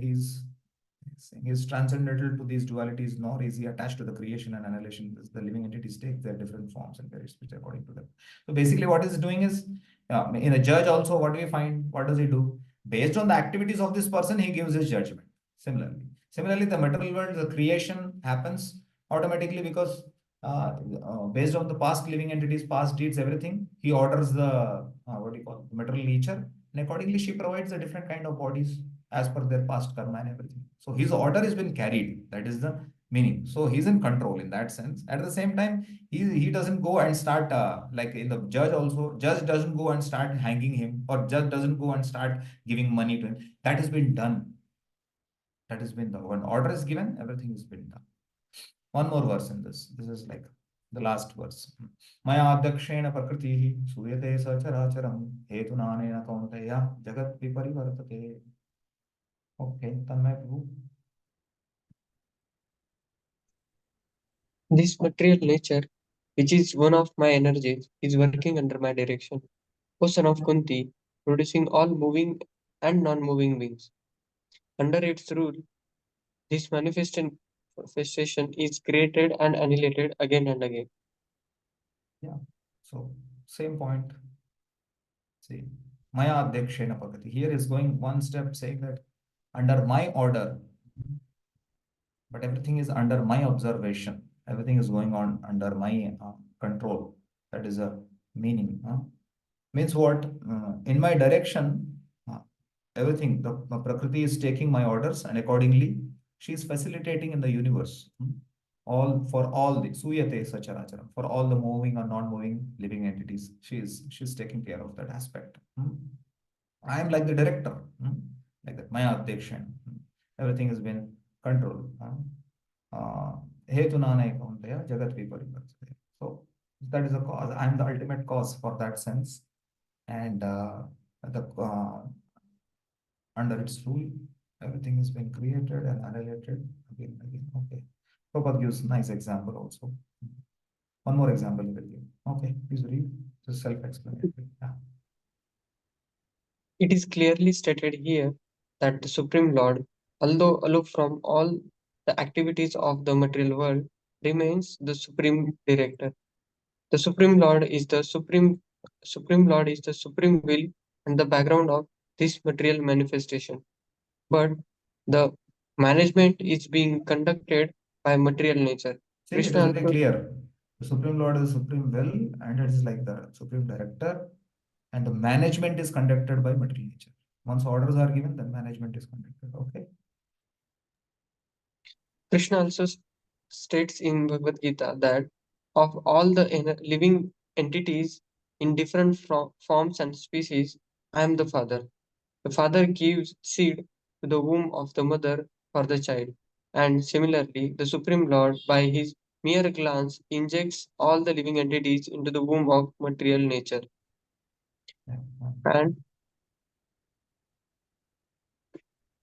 He's transcendental to these dualities, nor is he attached to the creation and annihilation. The living entities take their different forms and various which according to them. So basically, what he's doing is, in a judge also, what do we find? What does he do? Based on the activities of this person, he gives his judgment. Similarly, the material world, the creation happens automatically because based on the past living entities, past deeds, everything, he orders the what do you call the material nature, and accordingly, she provides a different kind of bodies as per their past karma and everything. So his order has been carried. That is the meaning. So he's in control in that sense. At the same time, he doesn't go and start like in the judge also. Judge doesn't go and start hanging him, or judge doesn't go and start giving money to him. That has been done. That has been done. When order is given, everything has been done. One more verse in this. This is like the last verse. Maya adakshena prakriti suyate sacharacharam hetunanena kaunteya jagat viparivartate. Okay, Tanmay Prabhu. This material nature, which is one of my energies, is working under my direction. O son of Kunti, producing all moving and non-moving beings. Under its rule, this manifestation is created and annihilated again and again. Yeah. So same point. See, Maya Adhyakshena Pakati. Here is going one step saying that under my order, but everything is under my observation. Everything is going on under my control. That is a meaning. Means what? In my direction, everything, the Prakriti is taking my orders, and accordingly, she is facilitating in the universe. All the Suyate Sacharacharam, for all the moving or non-moving living entities, she's taking care of that aspect. I am like the director, like that. Maya Adhyakshan. Everything has been controlled. Hetunana Kauntaya Jagat Viparivartate. So that is a cause. I am the ultimate cause for that sense. and under its rule, everything has been created and annihilated again and again. Okay. Prabhupada gives nice example also. One more example he will give. Okay, please read. Just self-explanatory. Yeah. It is clearly stated here that the Supreme Lord, although aloof from all the activities of the material world, remains the Supreme Director. The Supreme Lord is the Supreme Will and the background of this material manifestation. But the management is being conducted by material nature. See, it is Krishna very also clear. The Supreme Lord is Supreme Will, and it is like the Supreme Director, and the management is conducted by material nature. Once orders are given, then management is conducted. Okay. Krishna also states in Bhagavad Gita that of all the living entities in different forms and species, I am the father. The father gives seed to the womb of the mother for the child. And similarly, the Supreme Lord, by his mere glance, injects all the living entities into the womb of material nature. And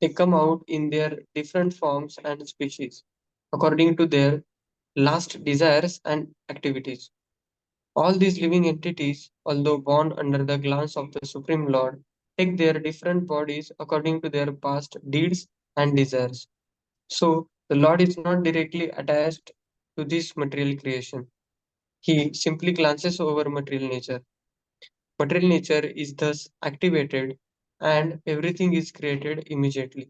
they come out in their different forms and species according to their last desires and activities. All these living entities, although born under the glance of the Supreme Lord, take their different bodies according to their past deeds and desires. So, the Lord is not directly attached to this material creation. He simply glances over material nature. Material nature is thus activated and everything is created immediately.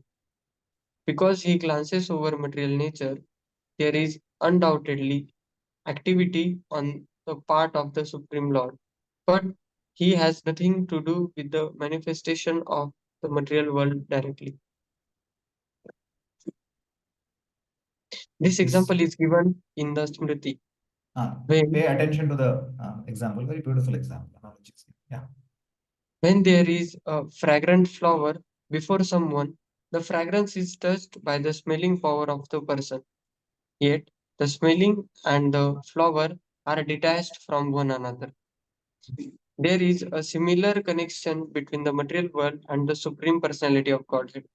Because he glances over material nature, there is undoubtedly activity on the part of the Supreme Lord, but he has nothing to do with the manifestation of the material world directly. This example is given in the Smriti. Pay attention to the example, very beautiful example. Analogies. Yeah. When there is a fragrant flower before someone, the fragrance is touched by the smelling power of the person. Yet, the smelling and the flower are detached from one another. There is a similar connection between the material world and the Supreme Personality of Godhead.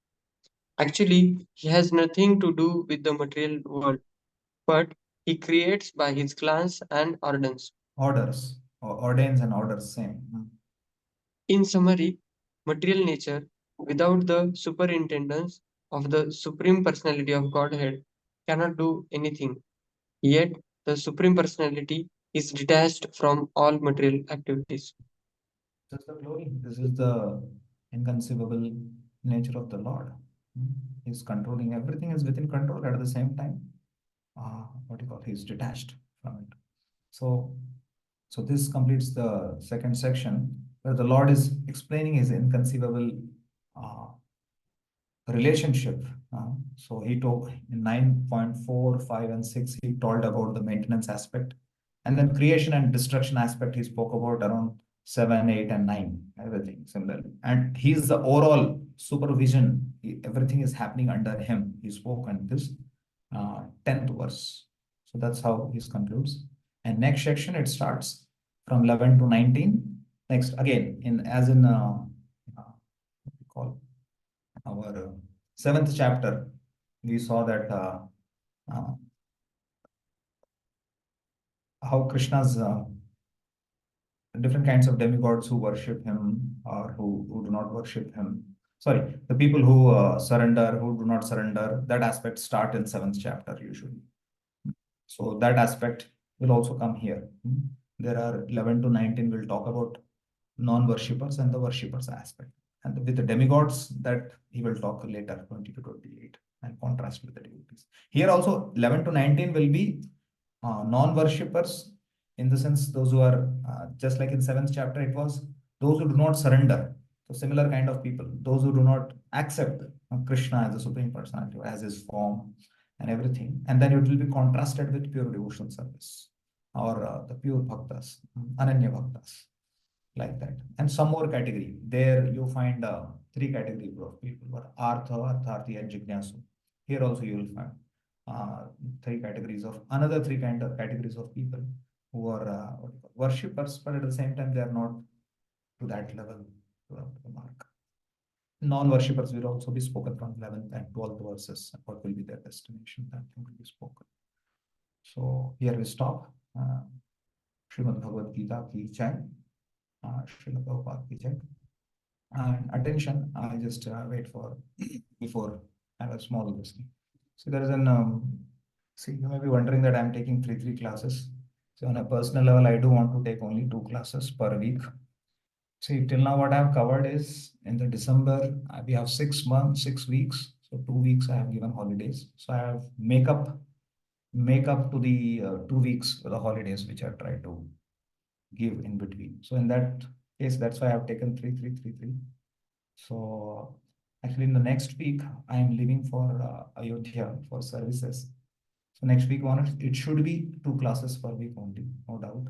Actually, he has nothing to do with the material world, but he creates by his glance and orders. Orders, or ordains and orders, same. In summary, material nature, without the superintendence of the Supreme Personality of Godhead, cannot do anything. Yet, the Supreme Personality is detached from all material activities. This is the glory. This is the inconceivable nature of the Lord. He's controlling everything, is within control at the same time. What do you call? He's detached from it. So this completes the second section where the Lord is explaining his inconceivable uh, relationship. So he told in 9.4, 5, and 6, he told about the maintenance aspect. And then creation and destruction aspect, he spoke about around 7, 8, and 9, everything similarly. And he's the overall supervision. Everything is happening under him. He spoke on this 10th verse. So that's how he concludes. And next section, it starts from 11 to 19. Next, again, what we call our seventh chapter, we saw that uh, how Krishna's different kinds of demigods who worship him or who do not worship him. Sorry, the people who surrender, who do not surrender, that aspect start in seventh chapter usually. So that aspect will also come here. There are 11 to 19 will talk about non-worshippers and the worshippers aspect. And with the demigods, that he will talk later, 20 to 28, and contrast with the devotees. Here also, 11 to 19 will be non-worshippers, in the sense those who are, just like in 7th chapter, it was those who do not surrender. So similar kind of people, those who do not accept Krishna as a supreme personality, as his form and everything. And then it will be contrasted with pure devotional service, or the pure bhaktas, ananya bhaktas, like that. And some more category. There you find three categories of people, were Artha, Artharthi, and Jignasu. Here also you will find three categories of another three categories of people who are worshippers, but at the same time they are not to that level, to the mark. Non-worshippers will also be spoken from 11th and 12th verses. What will be their destination? That thing will be spoken. So here we stop. Srimad Bhagavad Gita ki jai. Srila Prabhupada ki jai. And attention, I just wait for before I have a small listening. So there is an see, you may be wondering that I'm taking three classes. So on a personal level, I do want to take only 2 classes per week. See, till now what I have covered is in the December, we have 6 months, 6 weeks. So 2 weeks I have given holidays. So I have make up to the 2 weeks for the holidays, which I try to give in between. So in that case, that's why I have taken 3. So actually in the next week, I am leaving for Ayodhya for services. So next week on it should be 2 classes per week only, no doubt.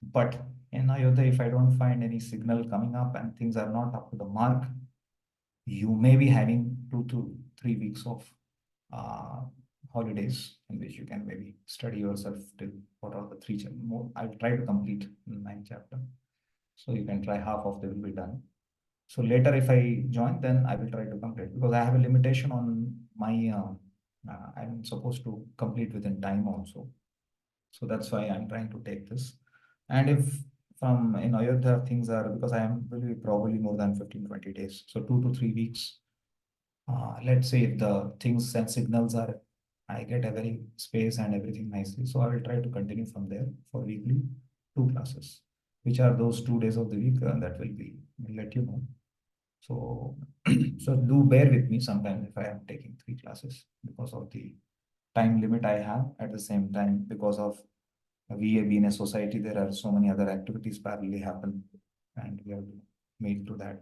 But in Ayodhya, if I don't find any signal coming up and things are not up to the mark, you may be having 2 to 3 weeks of holidays in which you can maybe study yourself till what are the 3 more. I'll try to complete 9th chapter. So you can try half of them will be done. So later, if I join, then I will try to complete because I have a limitation on my. I'm supposed to complete within time also. So that's why I'm trying to take this. And if from in Ayodhya things are because I am will be probably more than 15-20 days. So 2 to 3 weeks. Let's say if the things and signals are, I get a very space and everything nicely. So I will try to continue from there for weekly 2 classes, which are those 2 days of the week that will let you know. So, so do bear with me sometimes if I am taking 3 classes because of the time limit I have. At the same time, because of we being a society, there are so many other activities parallelly happen, and we have to meet to that.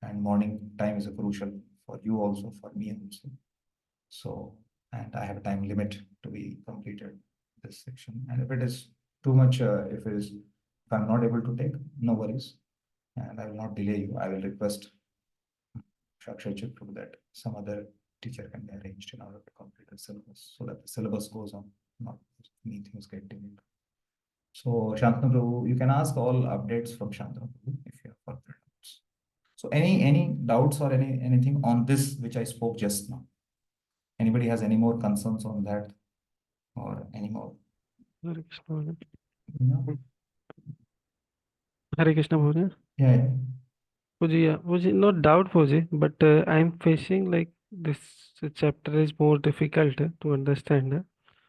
And morning time is a crucial for you also, for me also. So, and I have a time limit to be completed this section. And if it is too much, if I'm not able to take, no worries. And I will not delay you. I will request Shakshachit to that some other teacher can be arranged in order to complete the syllabus so that the syllabus goes on, not many things get delayed. So Shantanu Prabhu, you can ask all updates from Shantanu Prabhu if you have further doubts. So any doubts or anything on this which I spoke just now? Anybody has any more concerns on that or any more? Hare Krishna. No? Hare Krishna, Bhuji. Yeah. Bhuji, yeah. Bhuji, no doubt, Bhuji, but I'm facing like this chapter is more difficult to understand.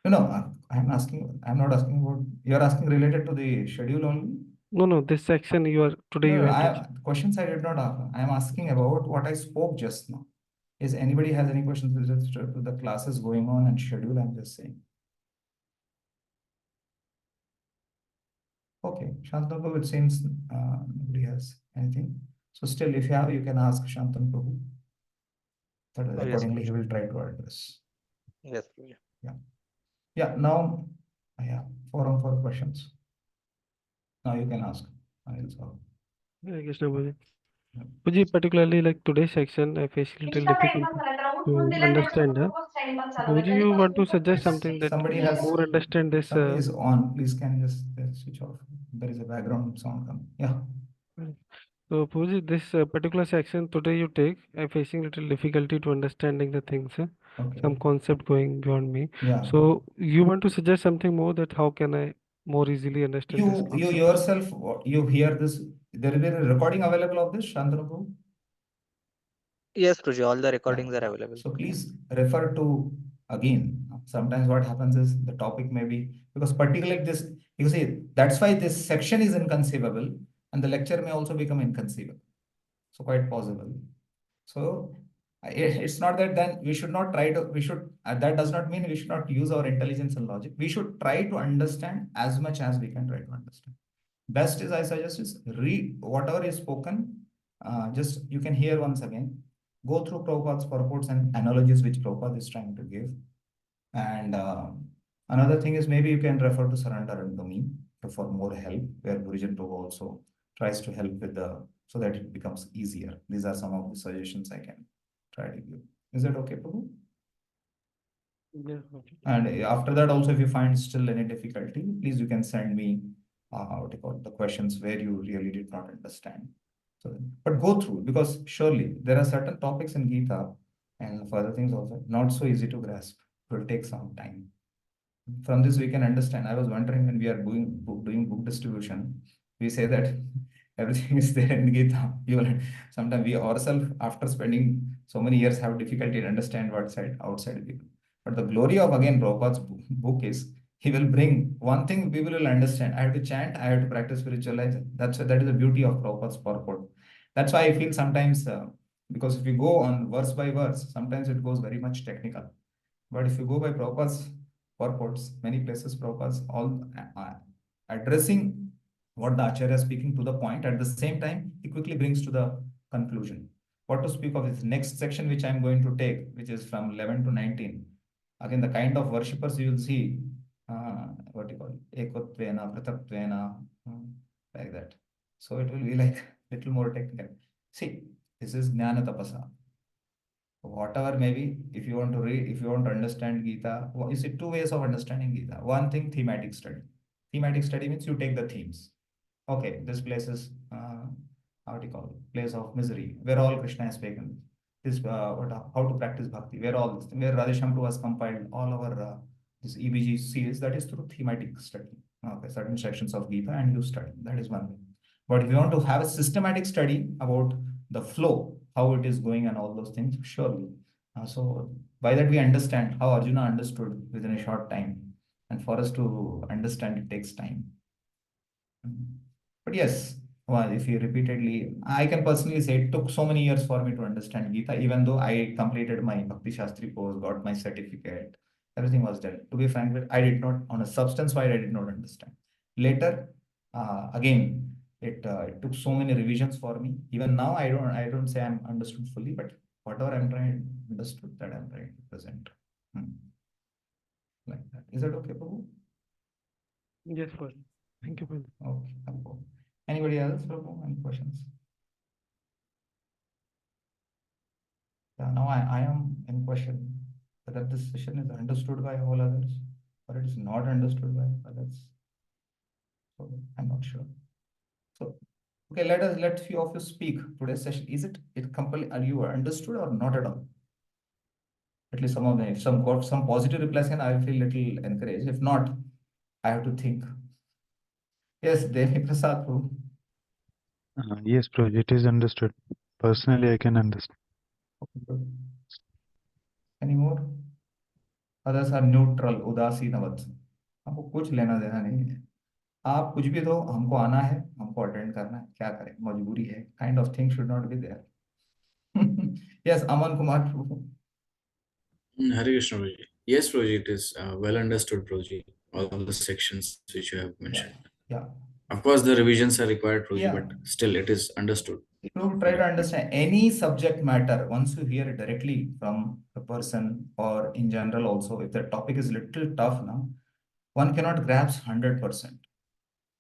No, I'm not asking about, you're asking related to the schedule only? No, this section today you entered. Questions I did not ask. I am asking about what I spoke just now. Is anybody has any questions related to the classes going on and schedule? I'm just saying. Okay, Shantanu Prabhu, it seems nobody has anything. So still, if you have, you can ask Shantanu Prabhu. That accordingly, he will try to address. Yes. Yeah. Yeah. Now, yeah. Forum for questions. Now you can ask. I'll solve. Hare Krishna, Bhuji. Bhuji, particularly like today's section, I face a little difficult to understand. Bhuji, you want to suggest something that Somebody has more understand this? Somebody is on. Please can you just switch off. There is a background sound coming. Yeah. So, Bhuji, this particular section today you take, I'm facing little difficulty to understanding the things. Okay. Some concept going beyond me. Yeah. So, you want to suggest something more that how can I more easily understand this You concept? yourself, you hear this. There will be a recording available of this, Shantanu Prabhu? Yes, Guruji, all the recordings are available. So please refer to again. Sometimes what happens is the topic may be because particularly this, you see, that's why this section is inconceivable and the lecture may also become inconceivable. So quite possible. So it's not that then we should not try to, that does not mean we should not use our intelligence and logic. We should try to understand as much as we can try to understand. Best is I suggest is read whatever is spoken. Just you can hear once again. Go through Prabhupada's purports and analogies which Prabhupada is trying to give. And another thing is maybe you can refer to Surrender unto me for more help, where Gurujan Prabhu also tries to help with so that it becomes easier. These are some of the suggestions I can try to give. Is that okay, Prabhu? Yeah, okay. And after that also, if you find still any difficulty, please you can send me what do you call it, the questions where you really did not understand. So, but go through, because surely there are certain topics in Gita and for other things also not so easy to grasp. It will take some time. From this we can understand. I was wondering, when we are doing book distribution, we say that everything is there in Gita. Even sometimes we ourselves, after spending so many years, have difficulty to understand what side outside Gita. But the glory of again Prabhupada's book is he will bring one thing people will understand. I have to chant, I have to practice spiritual life. That is the beauty of Prabhupada's purport. That's why I feel sometimes because if you go on verse by verse, sometimes it goes very much technical. But if you go by Prabhupada's purports, many places Prabhupada's all addressing what the Acharya is speaking to the point. At the same time, he quickly brings to the conclusion. What to speak of this next section, which I'm going to take, which is from 11 to 19. Again, the kind of worshippers you will see, what do you call it? Ekotvena, Pratatvena, like that. So it will be like little more technical. See, this is Jnana Tapasa. Whatever maybe, if you want to read, if you want to understand Gita, you see two ways of understanding Gita. One thing, thematic study. Thematic study means you take the themes. Okay, this place is how do you call it? Place of misery, where all Krishna has spoken. This how to practice bhakti, where all where Radheshamru has compiled all our this EBG series, that is through thematic study. Okay, certain sections of Gita and you study. That is one way. But if you want to have a systematic study about the flow, how it is going and all those things, surely. So by that we understand how Arjuna understood within a short time. And for us to understand, it takes time. But yes, well, if you repeatedly, I can personally say it took so many years for me to understand Gita, even though I completed my Bhakti Shastri course, got my certificate, everything was done. To be frank with, I did not, on a substance wise, I did not understand. Later, again, it took so many revisions for me. Even now, I don't say I'm understood fully, but whatever I'm trying understood, that I'm trying to present. Like that. Is that okay, Prabhu? Yes, Paul. Thank you, Paul. Okay, Prabhu. Anybody else, Prabhu? Any questions? Yeah, now I am in question whether this session is understood by all others or it is not understood by others. So I'm not sure. So okay, let few of you speak. Today's session, is it completely, are you understood or not at all? At least some of them. If some got some positive replies, and I feel little encouraged. If not, I have to think. Yes, Devi Prasad, Prabhu. Yes, Proj, it is understood. Personally, I can understand. Okay, good. Any more? Others are neutral, उदासीनवत. हमको कुछ लेना देना नहीं है. आप कुछ भी दो, हमको आना है, हमको अटेंड करना है, क्या करें, मजबूरी है. Kind of thing should not be there. Yes, Aman Kumar. Hare Krishna, Prabhuji. Yes, Prabhuji, it is well understood, Prabhuji. All the sections which you have mentioned. Yeah. Of course, the revisions are required, Prabhuji, Yeah. but still it is understood. To try to understand any subject matter, once you hear it directly from the person or in general also, if the topic is little tough now, one cannot grasp 100%.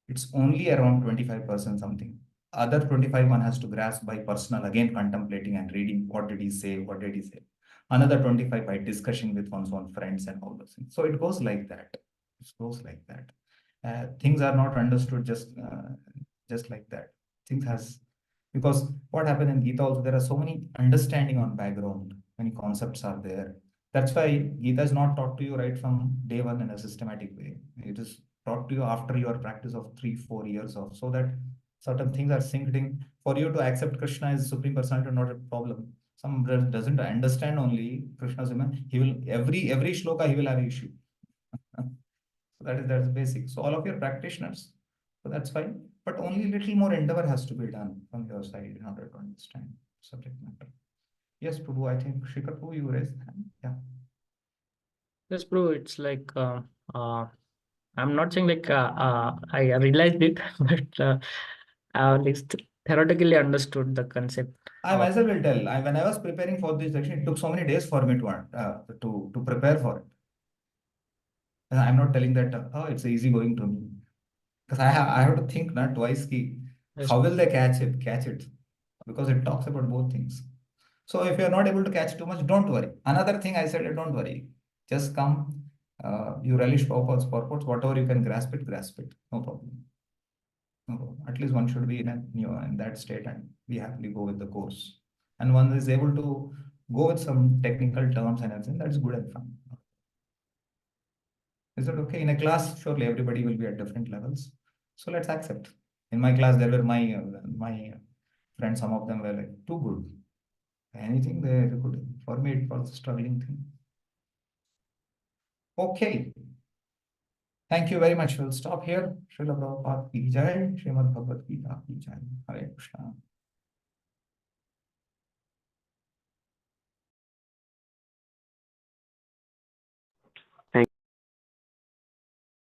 It's only around 25% something. Other 25 one has to grasp by personal, again contemplating and reading what did he say, what did he say. Another 25 by discussing with one's own friends and all those things. So it goes like that. It goes like that. Things are not understood just like that. Things has, because what happened in Gita also, there are so many understanding on background, many concepts are there. That's why Gita is not taught to you right from day one in a systematic way. It is taught to you after your practice of 3-4 years of, so that certain things are synced in. For you to accept Krishna as Supreme Personality, not a problem. Some doesn't understand only Krishna's human, he will every shloka he will have issue. So that's basic. So all of your practitioners, so that's fine. But only little more endeavor has to be done from your side in order to understand subject matter. Yes, Prabhu, I think Shikhar Prabhu, you raised hand. Yeah. Yes, bro. It's like I'm not saying like I realized it, but at least theoretically understood the concept. I myself will tell. When I was preparing for this section, it took so many days for me to prepare for it. I'm not telling that oh, it's easy going to me, because I have to think not twice. How will they catch it? Because it talks about both things. So if you're not able to catch too much, don't worry. Another thing I said, don't worry. Just come. You relish Prabhupada's purpose. Whatever you can grasp it, grasp it. No problem. At least one should be in that state and be happily go with the course. And one is able to go with some technical terms and everything. That's good and fun. Is that okay? In a class, surely everybody will be at different levels. So let's accept. In my class, there were my friends. Some of them were like too good. Anything they could. For me, it was a struggling thing. Okay. Thank you very much. We'll stop here. Srila Prabhupada ki jai. Srimad Bhagavad Gita ki jai. Hare Krishna.